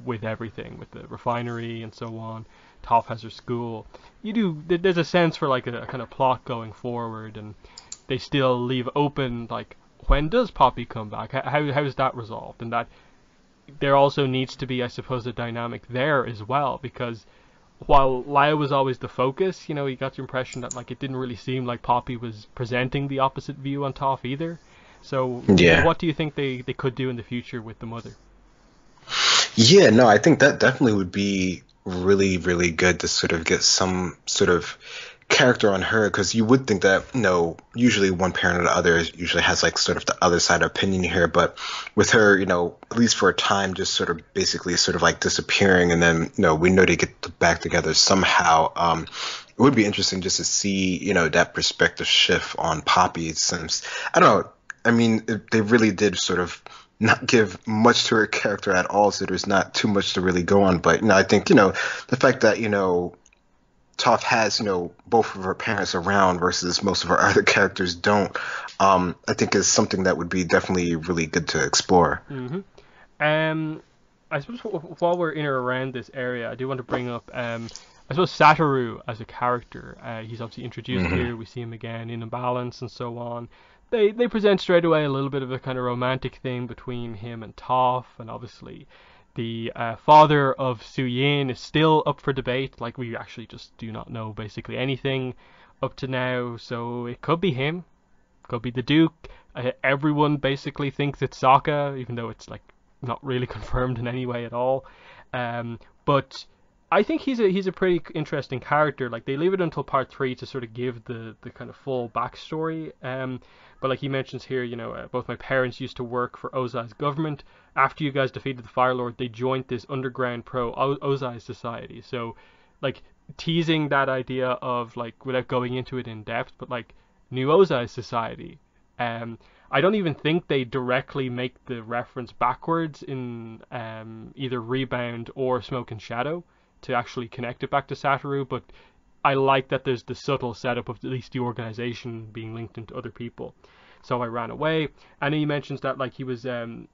with everything, with the refinery and so on. Toph has her school. There's a sense for like a kind of plot going forward, and they still leave open like, when does Poppy come back? How is that resolved? And that there also needs to be, I suppose, a dynamic there as well, because while Lau was always the focus, you got the impression that like it didn't really seem like Poppy was presenting the opposite view on Toph either. So what do you think they could do in the future with the mother? Yeah, no, I think that definitely would be really, really good to sort of get some sort of character on her, because you would think that usually one parent or the other usually has like sort of the other side opinion here, but with her at least for a time just sort of basically sort of like disappearing, and then we know they get back together somehow. It would be interesting just to see that perspective shift on Poppy, since I don't know, I mean they really did sort of not give much to her character at all, so there's not too much to really go on. But I think the fact that Toph has, both of her parents around versus most of our other characters don't, I think is something that would be definitely really good to explore. I suppose while we're in or around this area, I do want to bring up, I suppose, Satoru as a character. He's obviously introduced here. We see him again in Imbalance and so on. They present straight away a little bit of a kind of romantic thing between him and Toph, and obviously the father of Suyin is still up for debate. Like, we actually just do not know basically anything up to now, so it could be him, could be the Duke. Everyone basically thinks it's Sokka, even though it's like not really confirmed in any way at all. But I think he's a pretty interesting character. Like they leave it until part three to sort of give the kind of full backstory. But like he mentions here, both my parents used to work for Ozai's government. After you guys defeated the Fire Lord, they joined this underground pro Ozai society. So, like teasing that idea of like without going into it in depth, but like New Ozai society. Um, I don't even think they directly make the reference backwards in either Rebound or Smoke and Shadow to actually connect it back to Satoru, but I like that there's the subtle setup of at least the organization being linked into other people. So I ran away, and he mentions that like he was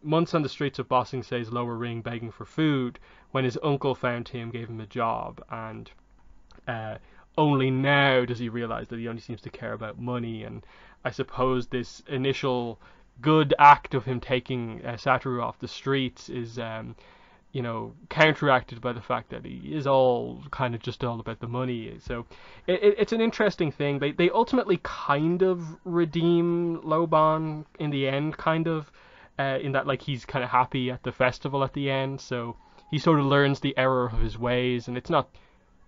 months on the streets of Ba Sing Se's lower ring begging for food when his uncle found him, gave him a job, and uh, only now does he realize that he only seems to care about money. And I suppose this initial good act of him taking Satoru off the streets is counteracted by the fact that he is all kind of just all about the money. So it's an interesting thing. They ultimately kind of redeem Loban in the end, kind of, in that like he's kind of happy at the festival at the end. So he sort of learns the error of his ways, and it's not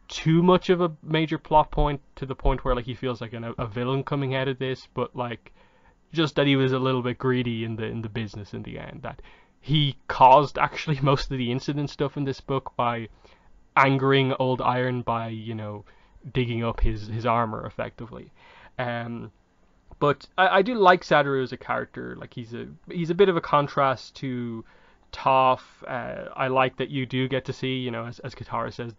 too much of a major plot point to the point where like he feels like a villain coming out of this, but like just that he was a little bit greedy in the business in the end. That he caused actually most of the incident stuff in this book by angering Old Iron by digging up his armor effectively. But I do like Satoru as a character. Like he's a bit of a contrast to Toph. I like that you do get to see, as Katara says,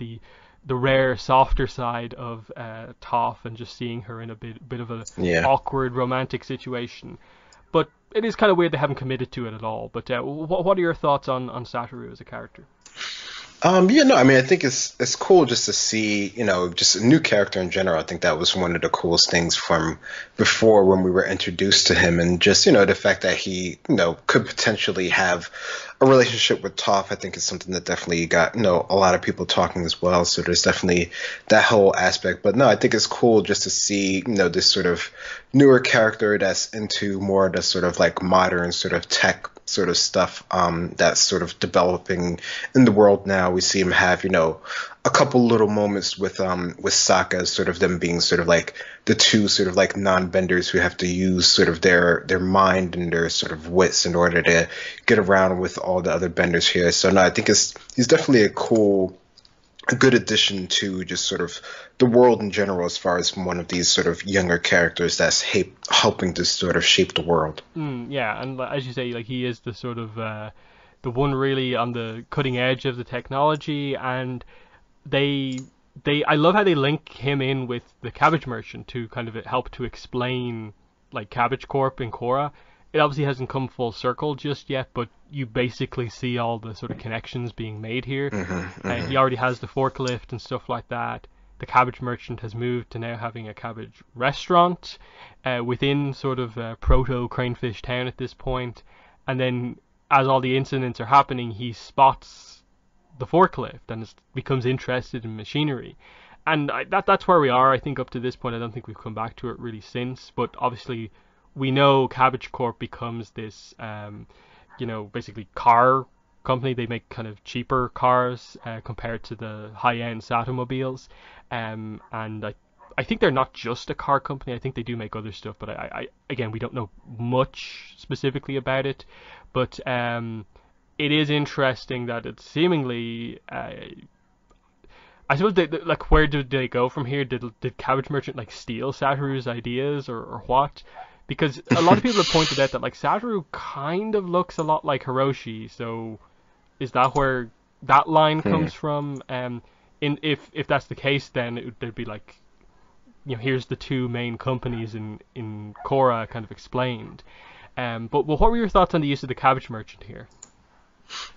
the rare softer side of Toph, and just seeing her in a bit of a awkward romantic situation. But it is kind of weird they haven't committed to it at all. But what are your thoughts on Satoru as a character? No, I mean, I think it's cool just to see, just a new character in general. I think that was one of the coolest things from before when we were introduced to him, and just, the fact that he, could potentially have a relationship with Toph, I think is something that definitely got, a lot of people talking as well. So there's definitely that whole aspect. But no, I think it's cool just to see, this sort of newer character that's into more of the sort of like modern sort of tech sort of stuff that's sort of developing in the world now. We see him have, a couple little moments with Sokka, sort of them being sort of like the two sort of like non-benders who have to use sort of their mind and their sort of wits in order to get around with all the other benders here. So no, I think he's definitely a good addition to just sort of the world in general, as far as one of these sort of younger characters that's helping to sort of shape the world. Yeah, and as you say, like he is the sort of the one really on the cutting edge of the technology, and I love how they link him in with the Cabbage Merchant to kind of help to explain like Cabbage Corp in Korra. It obviously hasn't come full circle just yet, but you basically see all the sort of connections being made here. He already has the forklift and stuff like that. The Cabbage Merchant has moved to now having a cabbage restaurant within sort of proto Cranefish Town at this point. And then as all the incidents are happening, he spots the forklift and becomes interested in machinery. And that's where we are, I think, up to this point. I don't think we've come back to it really since, but obviously we know Cabbage Corp becomes this, basically car company. They make kind of cheaper cars compared to the high-end Satomobiles. And I think they're not just a car company. I think they do make other stuff, but I again, we don't know much specifically about it. But it is interesting that it's seemingly... I suppose like where did they go from here? Did Cabbage Merchant like steal Satoru's ideas or what? Because a lot of people have pointed out that like Satoru kind of looks a lot like Hiroshi. So is that where that line comes from? If that's the case, then there'd be like, here's the two main companies in Korra kind of explained. But what were your thoughts on the use of the Cabbage Merchant here?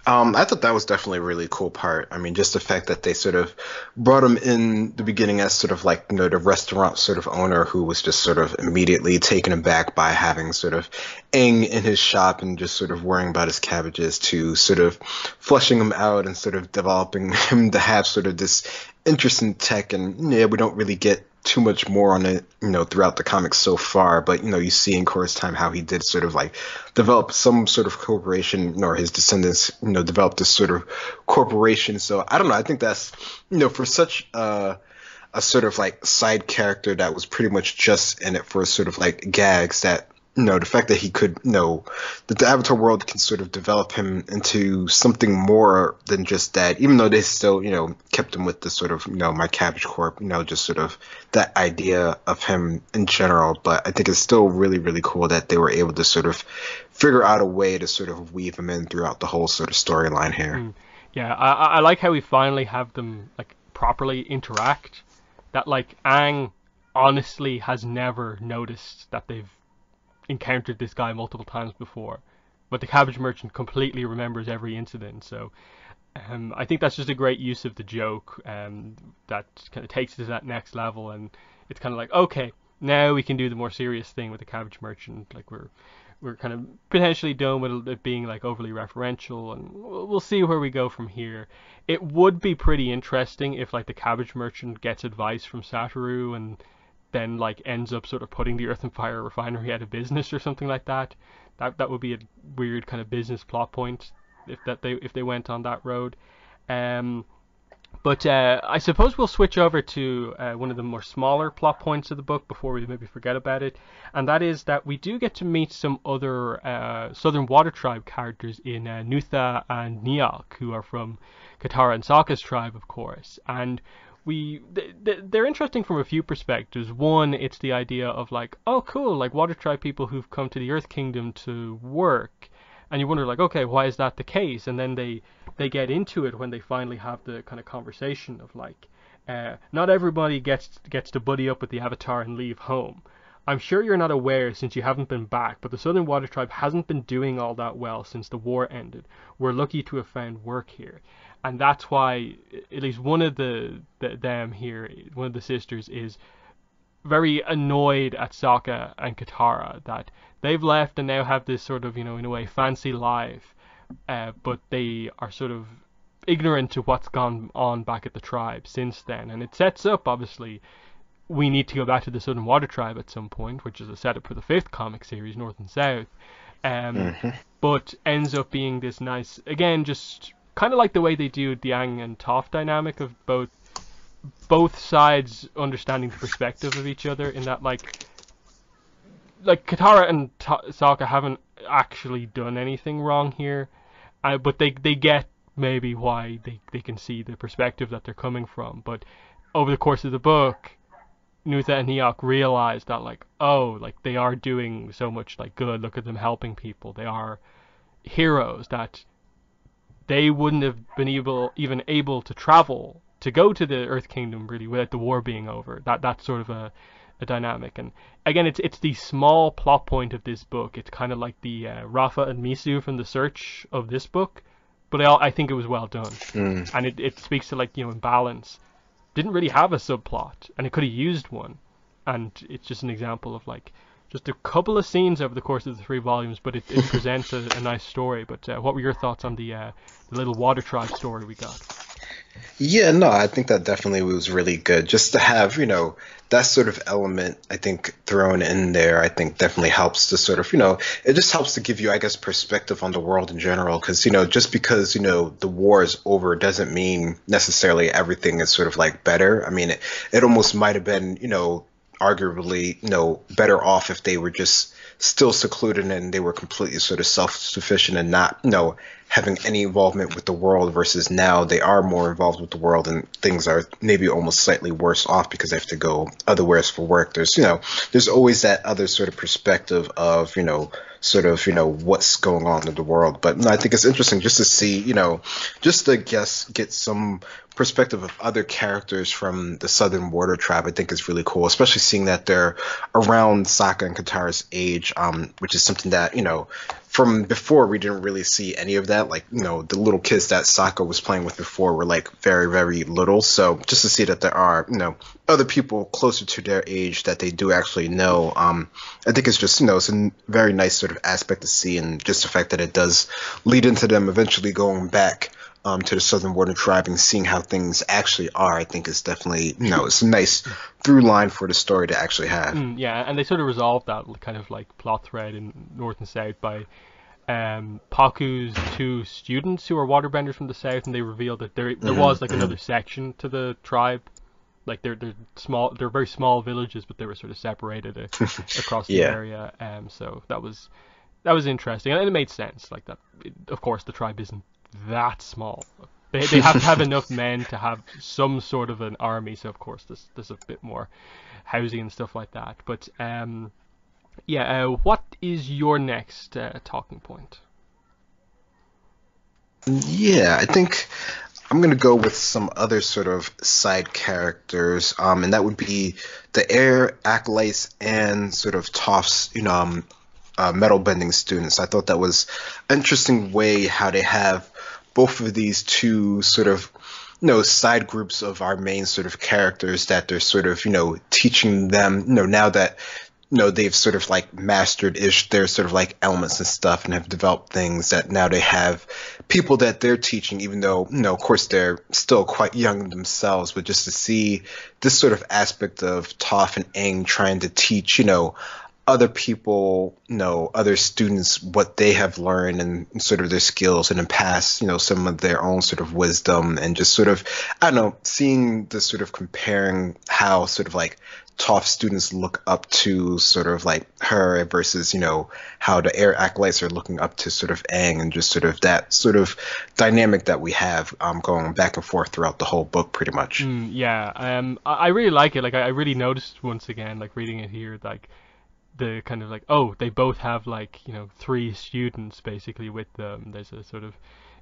I thought that was definitely a really cool part. I mean, just the fact that they sort of brought him in the beginning as sort of like, the restaurant sort of owner who was just sort of immediately taken aback by having sort of Aang in his shop and just sort of worrying about his cabbages, to sort of fleshing him out and sort of developing him to have sort of this interest in tech. And we don't really get too much more on it, throughout the comics so far. But you see in Korra's time how he did sort of like develop some sort of corporation, or his descendants, developed this sort of corporation. So I don't know. I think that's for such a sort of like side character that was pretty much just in it for sort of like gags, that the fact that he could that the Avatar world can sort of develop him into something more than just that, even though they still kept him with the sort of my Cabbage Corp, just sort of that idea of him in general. But I think it's still really, really cool that they were able to sort of figure out a way to sort of weave him in throughout the whole sort of storyline here. Yeah, I like how we finally have them like properly interact. That like Aang honestly has never noticed that they've encountered this guy multiple times before, but the Cabbage Merchant completely remembers every incident. So I think that's just a great use of the joke, that kind of takes it to that next level, and it's kind of like, okay, now we can do the more serious thing with the Cabbage Merchant. Like we're kind of potentially done with it being like overly referential, and we'll see where we go from here. It would be pretty interesting if like the Cabbage Merchant gets advice from Satoru and then like ends up sort of putting the Earth and Fire refinery out of business or something like that. That would be a weird kind of business plot point if they went on that road. But I suppose we'll switch over to one of the more smaller plot points of the book before we maybe forget about it, and that is that we do get to meet some other Southern Water Tribe characters in Nutha and Niak, who are from Katara and Sokka's tribe, of course. And they're interesting from a few perspectives. One, it's the idea of like, oh cool, like Water Tribe people who've come to the Earth Kingdom to work, and you wonder like, okay, why is that the case? And then they get into it when they finally have the kind of conversation of like, not everybody gets to buddy up with the Avatar and leave home. I'm sure you're not aware since you haven't been back, but the Southern Water Tribe hasn't been doing all that well since the war ended. We're lucky to have found work here. And that's why at least one of them here, one of the sisters, is very annoyed at Sokka and Katara that they've left and now have this sort of, in a way, fancy life, but they are sort of ignorant to what's gone on back at the tribe since then. And it sets up, obviously, we need to go back to the Southern Water Tribe at some point, which is a setup for the 5th comic series, North and South. But ends up being this nice, again, just kind of like the way they do the Aang and Toph dynamic of both sides understanding the perspective of each other, in that like Katara and Sokka haven't actually done anything wrong here, but they get maybe why they can see the perspective that they're coming from. But over the course of the book, Nutha and Niak realize that like, oh, like they are doing so much like good, look at them helping people, they are heroes, that they wouldn't have been even able to travel to go to the Earth Kingdom really without the war being over. That's sort of a dynamic. And again, it's the small plot point of this book. It's kind of like the Rafa and Misu from the Search of this book, but I think it was well done. And it speaks to like, imbalance. Didn't really have a subplot, and it could have used one, and it's just an example of like just a couple of scenes over the course of the 3 volumes, but it presents a nice story. But what were your thoughts on the little Water Tribe story we got? Yeah, no, I think that definitely was really good. Just to have, that sort of element, I think, thrown in there, I think definitely helps to sort of, it just helps to give you, I guess, perspective on the world in general. Because, just because, the war is over doesn't mean necessarily everything is sort of like better. I mean, it almost might have been, arguably, better off if they were just still secluded and they were completely sort of self-sufficient and not, having any involvement with the world, versus now they are more involved with the world and things are maybe almost slightly worse off because they have to go otherwhere for work. There's always that other sort of perspective of, sort of, what's going on in the world. But no, I think it's interesting just to see, just to get some perspective of other characters from the Southern Water Tribe. I think is really cool, especially seeing that they're around Sokka and Katara's age, which is something that, from before we didn't really see any of that. Like, the little kids that Sokka was playing with before were like very, very little. So just to see that there are, other people closer to their age that they do actually know, I think it's just, it's a very nice sort of aspect to see, and just the fact that it does lead into them eventually going back to the Southern Border tribe and seeing how things actually are, I think is definitely, it's a nice through line for the story to actually have. Yeah, and they sort of resolved that kind of like plot thread in North and South by Paku's two students who are waterbenders from the South, and they revealed that there was like another section to the tribe. Like they're small, they're very small villages, but they were sort of separated across the area. So that was interesting, and it made sense. Like that, of course, the tribe isn't that small. They have to have enough men to have some sort of an army. So of course, there's a bit more housing and stuff like that. But what is your next talking point? Yeah, I think I'm gonna go with some other sort of side characters, and that would be the air acolytes and sort of Toph's, metal bending students. I thought that was an interesting way how they have both of these two sort of, side groups of our main sort of characters that they're sort of, teaching them, now that they've sort of like mastered their sort of like elements and stuff and have developed things that now they have people that they're teaching, even though, of course they're still quite young themselves, but just to see this sort of aspect of Toph and Aang trying to teach, other people, other students what they have learned and sort of their skills and then pass, some of their own sort of wisdom and just sort of, I don't know, seeing the sort of comparing how sort of like Toph students look up to sort of like her versus, how the air acolytes are looking up to sort of Aang, and just sort of that sort of dynamic that we have going back and forth throughout the whole book pretty much. I really like it. Like I really noticed once again, like reading it here, like the kind of like, they both have like, 3 students basically with them. There's a sort of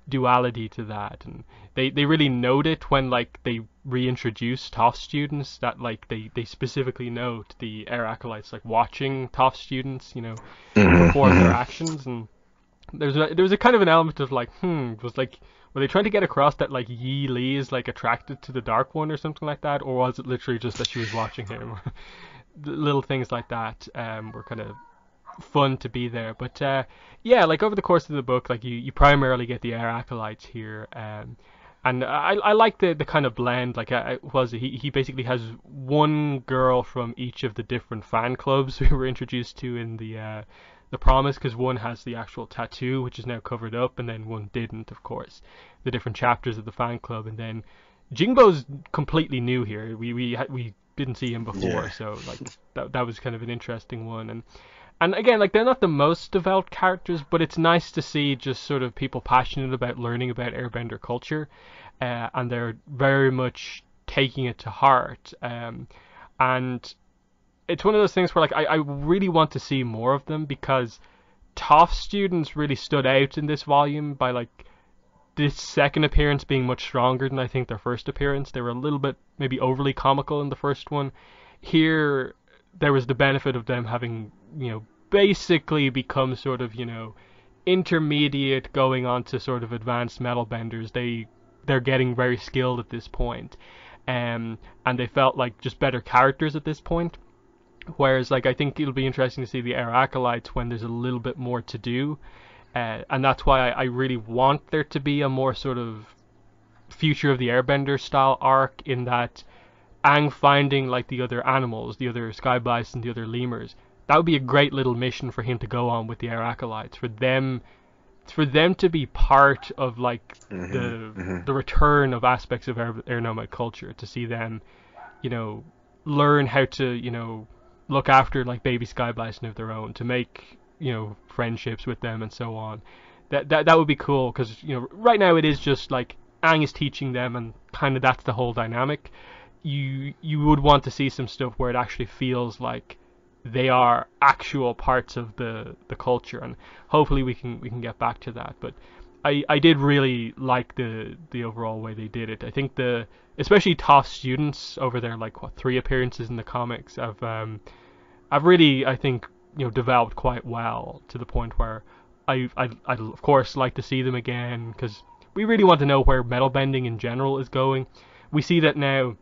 duality to that, and they really note it when like they reintroduce Toph students, that like they specifically note the air acolytes like watching Toph students, perform their actions, and there was a kind of an element of like, were they trying to get across that like Yi Li is like attracted to the Dark One or something like that, or was it literally just that she was watching him? Little things like that were kind of fun to be there. But like over the course of the book, like you primarily get the air acolytes here, and I like the kind of blend. Like he basically has one girl from each of the different fan clubs we were introduced to in the Promise, because one has the actual tattoo, which is now covered up, and then one didn't, of course. The different chapters of the fan club, and then Jingbo's completely new here. We didn't see him before, so like that was kind of an interesting one. And again, like they're not the most developed characters, but it's nice to see just sort of people passionate about learning about airbender culture, and they're very much taking it to heart. And it's one of those things where like I really want to see more of them, because Toph students really stood out in this volume by like this second appearance being much stronger than I think their first appearance. They were a little bit maybe overly comical in the first one. Here, there was the benefit of them having, basically become sort of, intermediate going on to sort of advanced metal benders. They're getting very skilled at this point. And they felt like just better characters at this point. Whereas, like, I think it'll be interesting to see the Air Acolytes when there's a little bit more to do. And that's why I really want there to be a more sort of Future of the Airbender style arc, in that Aang finding like the other animals, the other sky bison, the other lemurs. That would be a great little mission for him to go on with the Air Acolytes, for them to be part of like the return of aspects of air nomad culture, to see them, learn how to, look after like baby sky bison of their own, to make, friendships with them and so on. That would be cool, because right now it is just like Aang is teaching them, and kind of that's the whole dynamic. You would want to see some stuff where it actually feels like they are actual parts of the culture, and hopefully we can get back to that. But I did really like the overall way they did it. I think especially Toph students over there, like 3 appearances in the comics, I've really, I think, developed quite well, to the point where I'd of course like to see them again, because we really want to know where metal bending in general is going. We see that now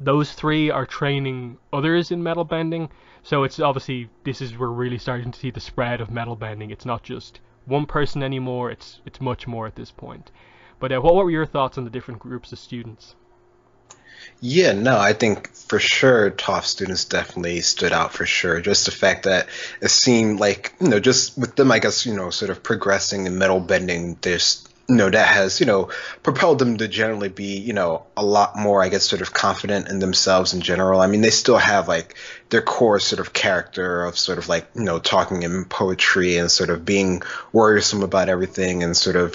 those 3 are training others in metal bending, so it's obviously, we're really starting to see the spread of metal bending. It's not just one person anymore, it's much more at this point. But what were your thoughts on the different groups of students? Yeah, no, I think for sure top students definitely stood out for sure. Just the fact that it seemed like, just with them, I guess, sort of progressing and metal bending, there's, that has, propelled them to generally be, a lot more, I guess, sort of confident in themselves in general. I mean, they still have like their core sort of character of sort of like, talking in poetry and sort of being worrisome about everything and sort of,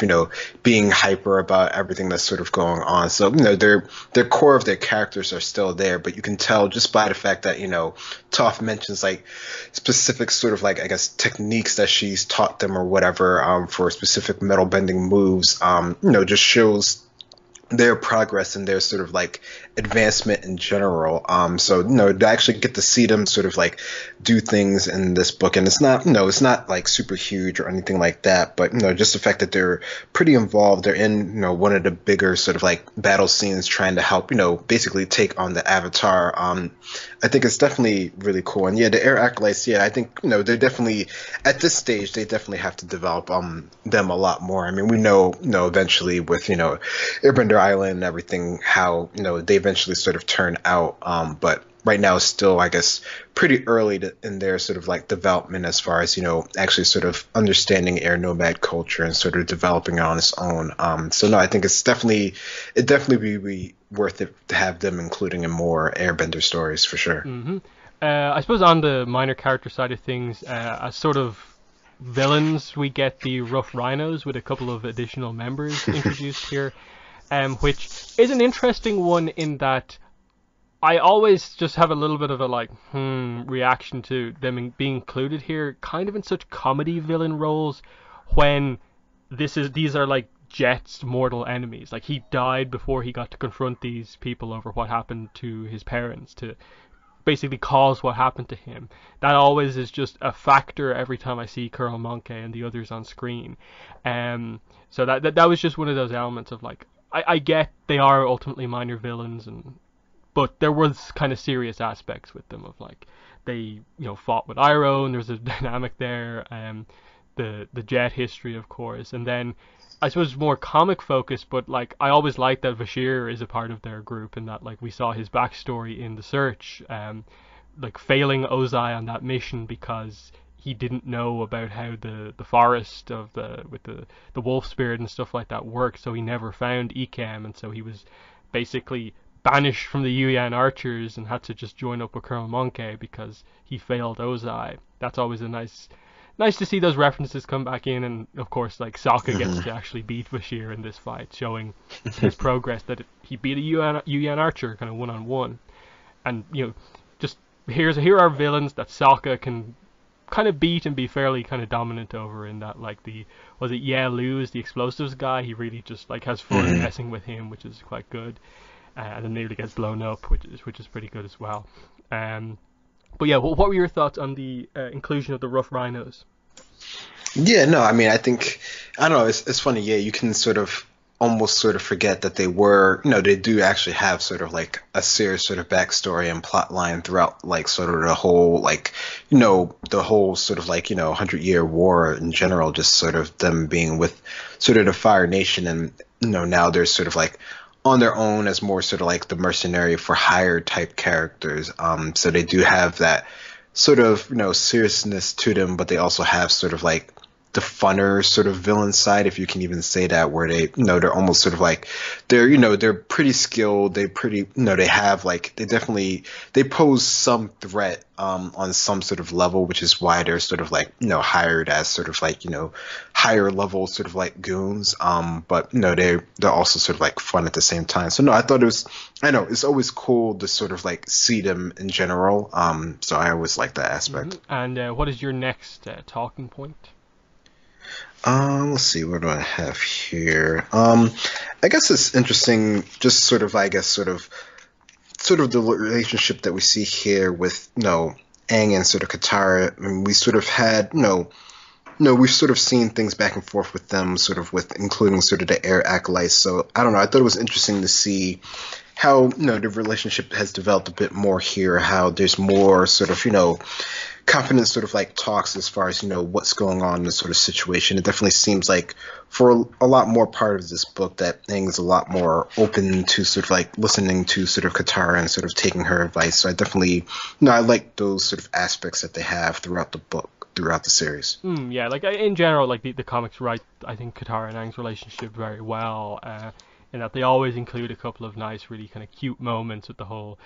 being hyper about everything that's sort of going on. So, their core of their characters are still there, but you can tell just by the fact that, Toph mentions like specific sort of like, I guess, techniques that she's taught them or whatever, for specific metal bending moves, just shows their progress and their sort of like advancement in general. So to actually get to see them sort of like do things in this book, and it's not like super huge or anything like that, but just the fact that they're pretty involved. They're in one of the bigger sort of like battle scenes, trying to help basically take on the Avatar. I think it's definitely really cool. And yeah, the air acolytes. Yeah, I think they're definitely at this stage they definitely have to develop them a lot more. I mean, we know eventually with Airbender Island and everything how they eventually sort of turn out, but right now still I guess pretty early in their sort of like development as far as actually sort of understanding air nomad culture and sort of developing it on its own. So no, I think it definitely be worth it to have them including in more Airbender stories for sure. I suppose on the minor character side of things, as sort of villains, we get the Rough Rhinos with a couple of additional members introduced here, which is an interesting one in that I always just have a little bit of a reaction to them being included here, kind of in such comedy villain roles, when these are like Jet's mortal enemies. Like, he died before he got to confront these people over what happened to his parents, to basically cause what happened to him. That always is just a factor every time I see Colonel Monkey and the others on screen. So that was just one of those elements of like, I get they are ultimately minor villains, but there was kind of serious aspects with them of like they fought with Iroh, and there's a dynamic there. The Jet history, of course, and then I suppose more comic focused, but like I always liked that Bashir is a part of their group, and that like we saw his backstory in the search, like failing Ozai on that mission because he didn't know about how the forest of the wolf spirit and stuff like that worked, so he never found Ikem, and so he was basically banished from the Yuyan archers and had to just join up with Colonel Monkey because he failed Ozai. That's always a nice to see those references come back in, and of course like Sokka gets to actually beat Bashir in this fight, showing his progress, that he beat a Yuyan archer kind of one-on-one. And just here are villains that Sokka can kind of beat and be fairly kind of dominant over, in that like Lu is the explosives guy, he really just like has fun messing with him, which is quite good, and then nearly gets blown up, which is pretty good as well. But yeah, what were your thoughts on the inclusion of the Rough Rhinos? Yeah, no, I mean, I think, I don't know, it's funny, yeah, you can sort of almost sort of forget that they do actually have sort of like a serious sort of backstory and plot line throughout like sort of the whole like, the whole sort of like, 100-year war in general, just sort of them being with sort of the Fire Nation, and, now they're sort of like on their own as more sort of like the mercenary for hire type characters. So they do have that sort of, seriousness to them, but they also have sort of like the funner sort of villain side, if you can even say that, where they, they're almost sort of like, they're pretty skilled, they have like, they pose some threat on some sort of level, which is why they're sort of like, hired as sort of like, higher level sort of like goons. But they're also sort of like fun at the same time. So no, it's always cool to sort of like see them in general. So I always like that aspect. And what is your next talking point? Let's see, what do I have here? I guess it's interesting, just sort of, I guess, sort of the relationship that we see here with, Aang and sort of Katara. I mean, we sort of had, we've sort of seen things back and forth with them, sort of with including sort of the air acolytes. So I don't know, I thought it was interesting to see how the relationship has developed a bit more here, how there's more sort of confident sort of like talks as far as what's going on in this sort of situation. It definitely seems like for a lot more part of this book that Aang is a lot more open to sort of like listening to sort of Katara and sort of taking her advice. So I definitely I like those sort of aspects that they have throughout the book, throughout the series. Yeah, like in general, like the comics write, I think, Katara and Aang's relationship very well. In that they always include a couple of nice, really kind of cute moments with the whole,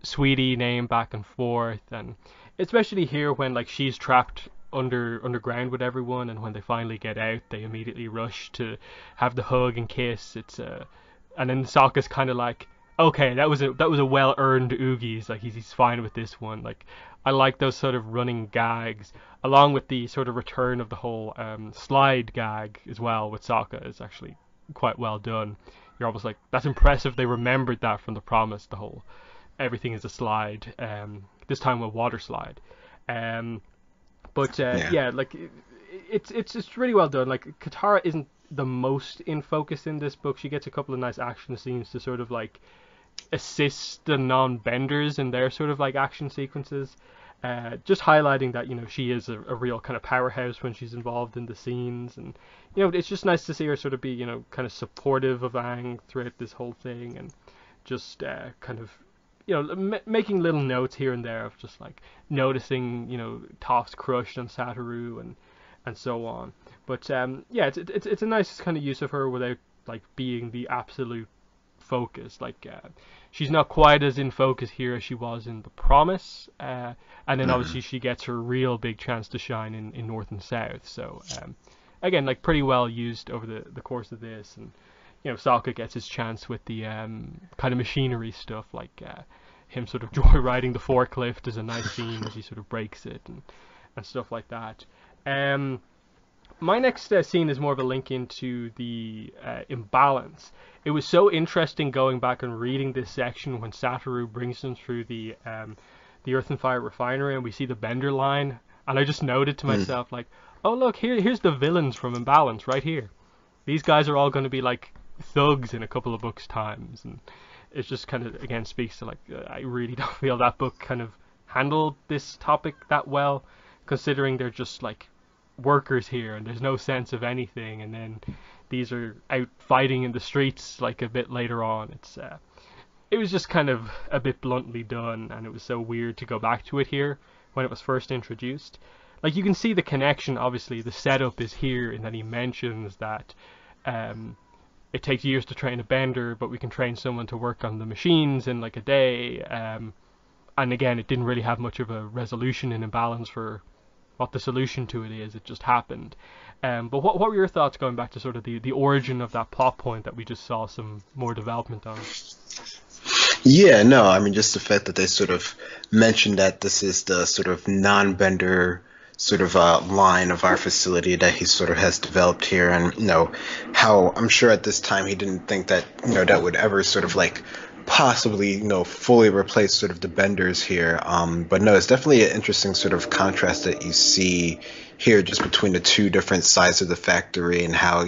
sweetie name back and forth, and especially here when like she's trapped underground with everyone, and when they finally get out, they immediately rush to have the hug and kiss. And then Sokka's kind of like, okay, that was a well earned oogies. Like he's fine with this one. Like I like those sort of running gags, along with the sort of return of the whole slide gag as well with Sokka. Is actually quite well done. You're almost like, that's impressive. They remembered that from the promise. The whole everything is a slide. This time a water slide. Yeah, like it's really well done. Like Katara isn't the most in focus in this book. She gets a couple of nice action scenes to sort of like assist the non-benders in their sort of like action sequences. Just highlighting that she is a real kind of powerhouse when she's involved in the scenes, and it's just nice to see her sort of be kind of supportive of Aang throughout this whole thing, and just kind of making little notes here and there of just like noticing Toph's crush on Satoru and so on. But yeah, it's a nice kind of use of her without like being the absolute focus. Like she's not quite as in focus here as she was in The Promise, and then obviously she gets her real big chance to shine in North and South. So again, like pretty well used over the course of this, and Sokka gets his chance with the kind of machinery stuff, like him sort of joyriding the forklift is a nice scene as he sort of breaks it and stuff like that. My next scene is more of a link into the imbalance. It was so interesting going back and reading this section when Satoru brings them through the Earth and Fire refinery, and we see the Bender line, and I just noted to myself like, oh look, here's the villains from Imbalance right here. These guys are all going to be like thugs in a couple of books times, and it just kind of again speaks to like I really don't feel that book kind of handled this topic that well, considering they're just like workers here and there's no sense of anything, and then these are out fighting in the streets like a bit later on. It was just kind of a bit bluntly done, and it was so weird to go back to it here when it was first introduced. Like you can see the connection, obviously the setup is here, and then he mentions that it takes years to train a bender, but we can train someone to work on the machines in like a day, and again it didn't really have much of a resolution in Imbalance for what the solution to it is. It just happened. But what were your thoughts going back to sort of the origin of that plot point that we just saw some more development on? Yeah, no, I mean, just the fact that they sort of mentioned that this is the sort of non-bender sort of line of our facility that he sort of has developed here, and how I'm sure at this time he didn't think that that would ever sort of like possibly fully replace sort of the benders here, but no, it's definitely an interesting sort of contrast that you see here just between the two different sides of the factory, and how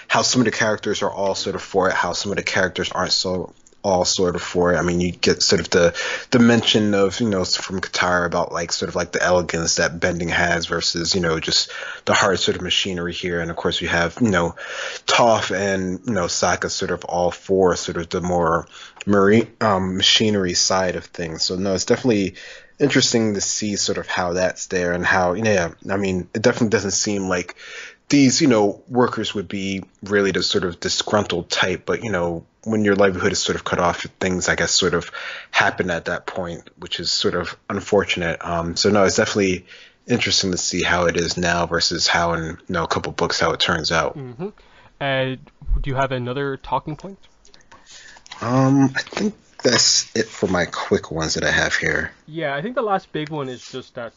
how some of the characters are all sort of for it, how some of the characters aren't so all sort of for it. I mean, you get sort of the mention of from Katara about like sort of like the elegance that bending has versus just the hard sort of machinery here, and of course we have Toph and Sokka sort of all for sort of the more machinery side of things. So no, it's definitely interesting to see sort of how that's there, and how I mean, it definitely doesn't seem like these workers would be really the sort of disgruntled type, but when your livelihood is sort of cut off, things I guess sort of happen at that point, which is sort of unfortunate. So no, it's definitely interesting to see how it is now versus how in a couple books how it turns out. Mm-hmm. Do you have another talking point? I think that's it for my quick ones that I have here. Yeah, I think the last big one is just that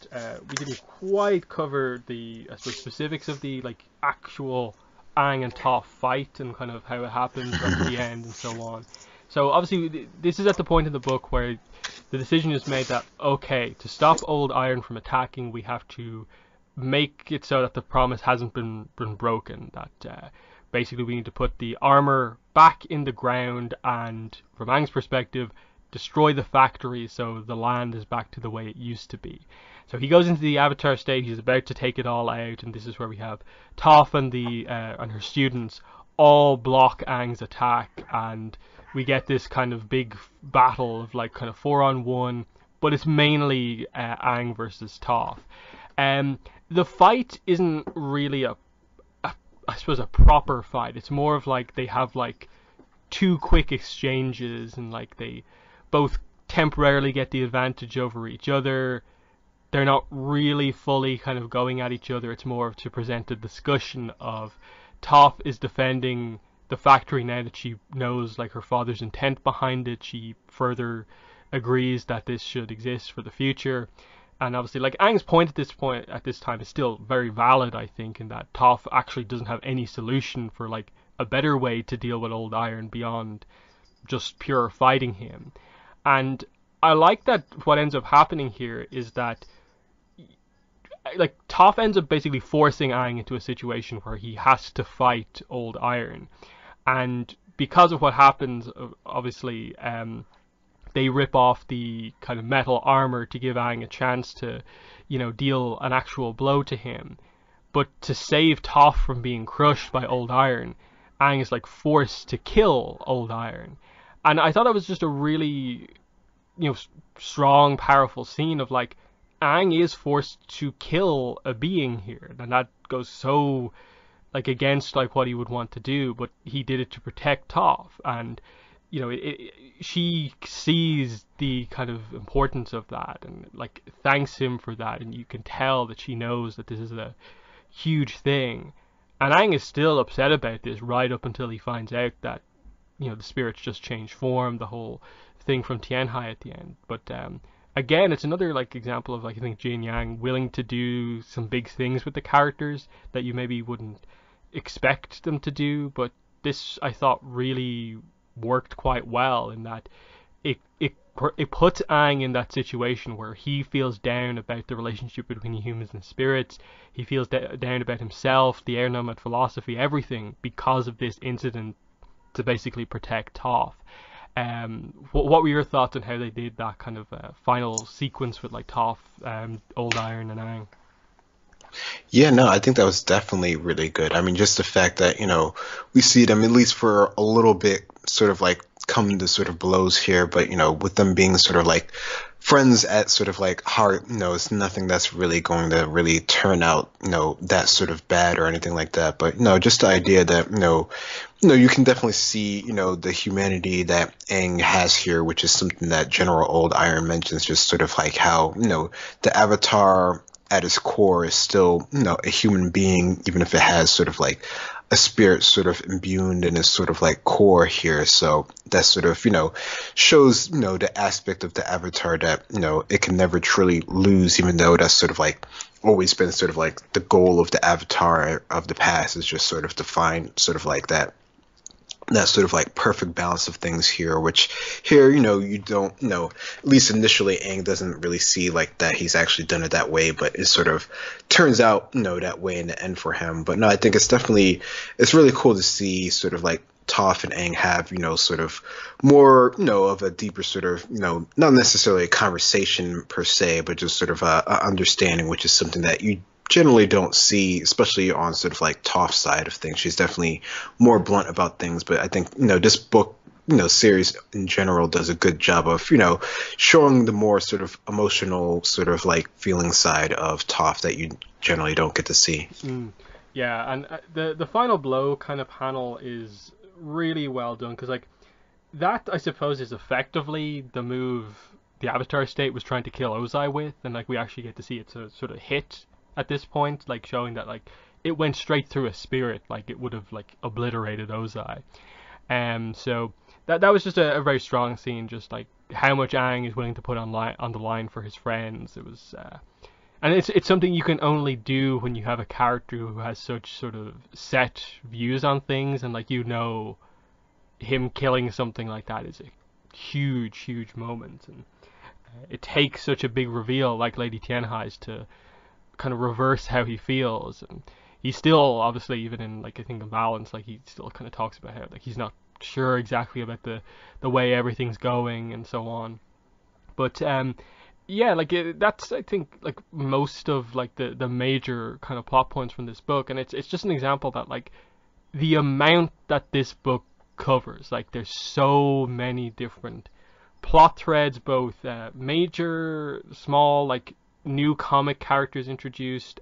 we didn't quite cover the specifics of the like actual Aang and Toph fight and kind of how it happens at the end and so on. So obviously this is at the point in the book where the decision is made that, okay, to stop Old Iron from attacking, we have to make it so that the promise hasn't been broken, that basically we need to put the armor back in the ground and, from Aang's perspective, destroy the factory so the land is back to the way it used to be. So he goes into the Avatar state, he's about to take it all out, and this is where we have Toph and her students all block Aang's attack, and we get this kind of big battle of like kind of 4-on-1, but it's mainly Aang versus Toph. The fight isn't really I suppose a proper fight. It's more of like they have like two quick exchanges, and like they both temporarily get the advantage over each other. They're not really fully kind of going at each other. It's more to present a discussion of Toph is defending the factory now that she knows like her father's intent behind it. She further agrees that this should exist for the future. And obviously, like, Aang's point at this time is still very valid, I think, in that Toph actually doesn't have any solution for like a better way to deal with Old Iron beyond just pure fighting him. And I like that what ends up happening here is that like Toph ends up basically forcing Aang into a situation where he has to fight Old Iron, and because of what happens, obviously, they rip off the kind of metal armor to give Aang a chance to, deal an actual blow to him. But to save Toph from being crushed by Old Iron, Aang is like forced to kill Old Iron, and I thought that was just a really, strong, powerful scene of like Aang is forced to kill a being here, and that goes so like against like what he would want to do, but he did it to protect Toph, and she sees the kind of importance of that and like thanks him for that, and you can tell that she knows that this is a huge thing. And Aang is still upset about this right up until he finds out that the spirits just changed form, the whole thing from Tianhai at the end. But again, it's another like example of like I think Jin Yang willing to do some big things with the characters that you maybe wouldn't expect them to do, but this I thought really worked quite well in that it puts Aang in that situation where he feels down about the relationship between humans and spirits. He feels down about himself, the air nomad philosophy, everything, because of this incident to basically protect Toph. What were your thoughts on how they did that kind of final sequence with like Toph, Old Iron, and Aang? Yeah, no, I think that was definitely really good. I mean, just the fact that, we see them at least for a little bit sort of like come to sort of blows here, but, with them being sort of like friends at sort of like heart, it's nothing that's really going to really turn out, that sort of bad or anything like that. But, just the idea that, you can definitely see, the humanity that Aang has here, which is something that General Old Iron mentions, just sort of like how, the Avatar at its core is still, a human being, even if it has sort of like a spirit sort of imbued in its sort of like core here. So that sort of, shows, the aspect of the Avatar that, it can never truly lose, even though that's sort of like always been sort of like the goal of the Avatar of the past, is just sort of to find sort of like that sort of like perfect balance of things here, which here, you don't, at least initially Aang doesn't really see like that he's actually done it that way, but it sort of turns out, that way in the end for him. But no, I think it's really cool to see sort of like Toph and Aang have, sort of more, of a deeper sort of, not necessarily a conversation per se, but just sort of a understanding, which is something that you generally don't see, especially on sort of like Toph's side of things. She's definitely more blunt about things, but I think, this book, series in general does a good job of, showing the more sort of emotional sort of like feeling side of Toph that you generally don't get to see. Yeah, and the final blow kind of panel is really well done, because like that I suppose is effectively the move the Avatar state was trying to kill Ozai with, and like we actually get to see it sort of hit at this point, like showing that like it went straight through a spirit, like it would have like obliterated Ozai. So that was just a very strong scene, just like how much Aang is willing to put on the line for his friends. It was and it's something you can only do when you have a character who has such sort of set views on things, and like him killing something like that is a huge moment, and it takes such a big reveal like Lady Tianhai's to kind of reverse how he feels. And he's still obviously, even in like I think in Balance, like he still kind of talks about how like he's not sure exactly about the way everything's going and so on. But yeah, like that's I think like most of like the major kind of plot points from this book, and it's just an example that like the amount that this book covers, like there's so many different plot threads, both major, small, like new comic characters introduced,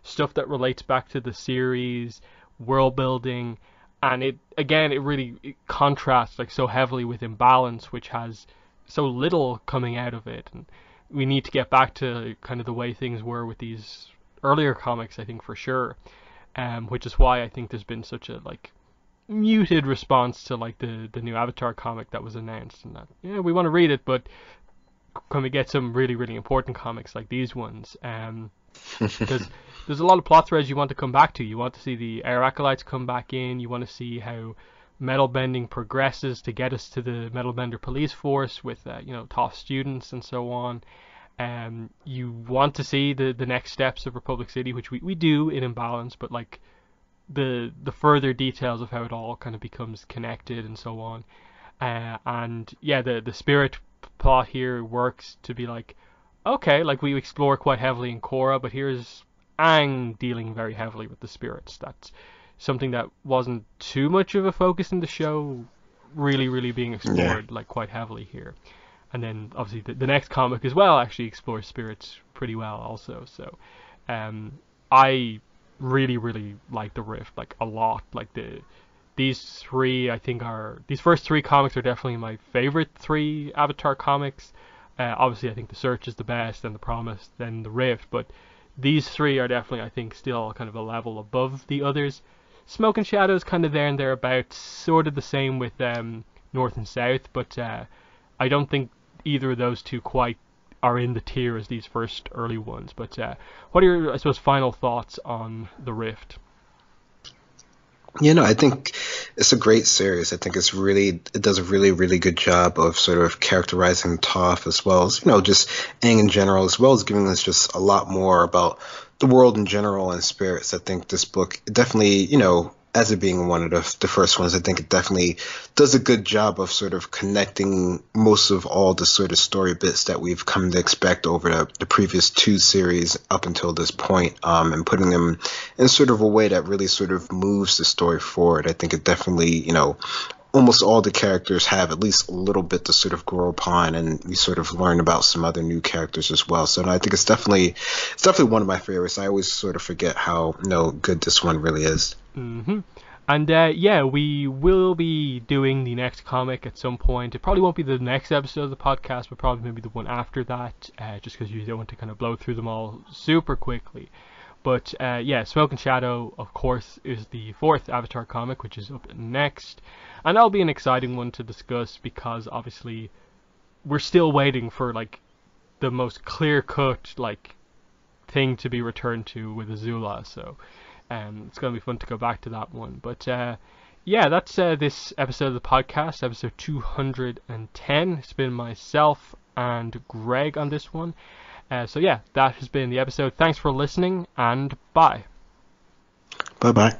stuff that relates back to the series, world building, and it really it contrasts like so heavily with Imbalance, which has so little coming out of it, and we need to get back to kind of the way things were with these earlier comics, I think for sure, which is why I think there's been such a like muted response to like the new Avatar comic that was announced, and that yeah we want to read it, but can we get some really really important comics like these ones? Because there's a lot of plot threads you want to come back to. You want to see the Air Acolytes come back in. You want to see how metal bending progresses to get us to the metal bender police force with Toph students and so on. You want to see the next steps of Republic City, which we do in Imbalance, but like the further details of how it all kind of becomes connected and so on. And yeah, the spirit plot here works to be like, okay, like we explore quite heavily in Korra, but here's Aang dealing very heavily with the spirits. That's something that wasn't too much of a focus in the show, really, really being explored like quite heavily here. And then obviously the next comic as well actually explores spirits pretty well also. So I really, really like the Rift like a lot. Like these first three comics are definitely my favorite three Avatar comics. Obviously I think the Search is the best, then the Promise, then the Rift, but these three are definitely I think still kind of a level above the others. Smoke and Shadow is kind of there and thereabouts, sort of the same with North and South, but I don't think either of those two quite are in the tier as these first early ones. But what are your, I suppose, final thoughts on the Rift? I think it's a great series. I think it does a really, really good job of sort of characterizing Toph as well as, just Aang in general, as well as giving us just a lot more about the world in general and spirits. I think this book definitely, as it being one of the first ones, I think it definitely does a good job of sort of connecting most of all the sort of story bits that we've come to expect over the previous two series up until this point, and putting them in sort of a way that really sort of moves the story forward. I think it definitely, almost all the characters have at least a little bit to sort of grow upon, and we sort of learn about some other new characters as well. So I think it's definitely one of my favorites. I always sort of forget how good this one really is. Mm-hmm. And yeah, we will be doing the next comic at some point. It probably won't be the next episode of the podcast, but probably maybe the one after that, just because you don't want to kind of blow through them all super quickly. But yeah, Smoke and Shadow, of course, is the fourth Avatar comic, which is up next. And that'll be an exciting one to discuss because obviously we're still waiting for like the most clear-cut like thing to be returned to with Azula. So it's going to be fun to go back to that one. But yeah, that's this episode of the podcast, episode 210. It's been myself and Greg on this one. So yeah, that has been the episode. Thanks for listening, and bye. Bye-bye.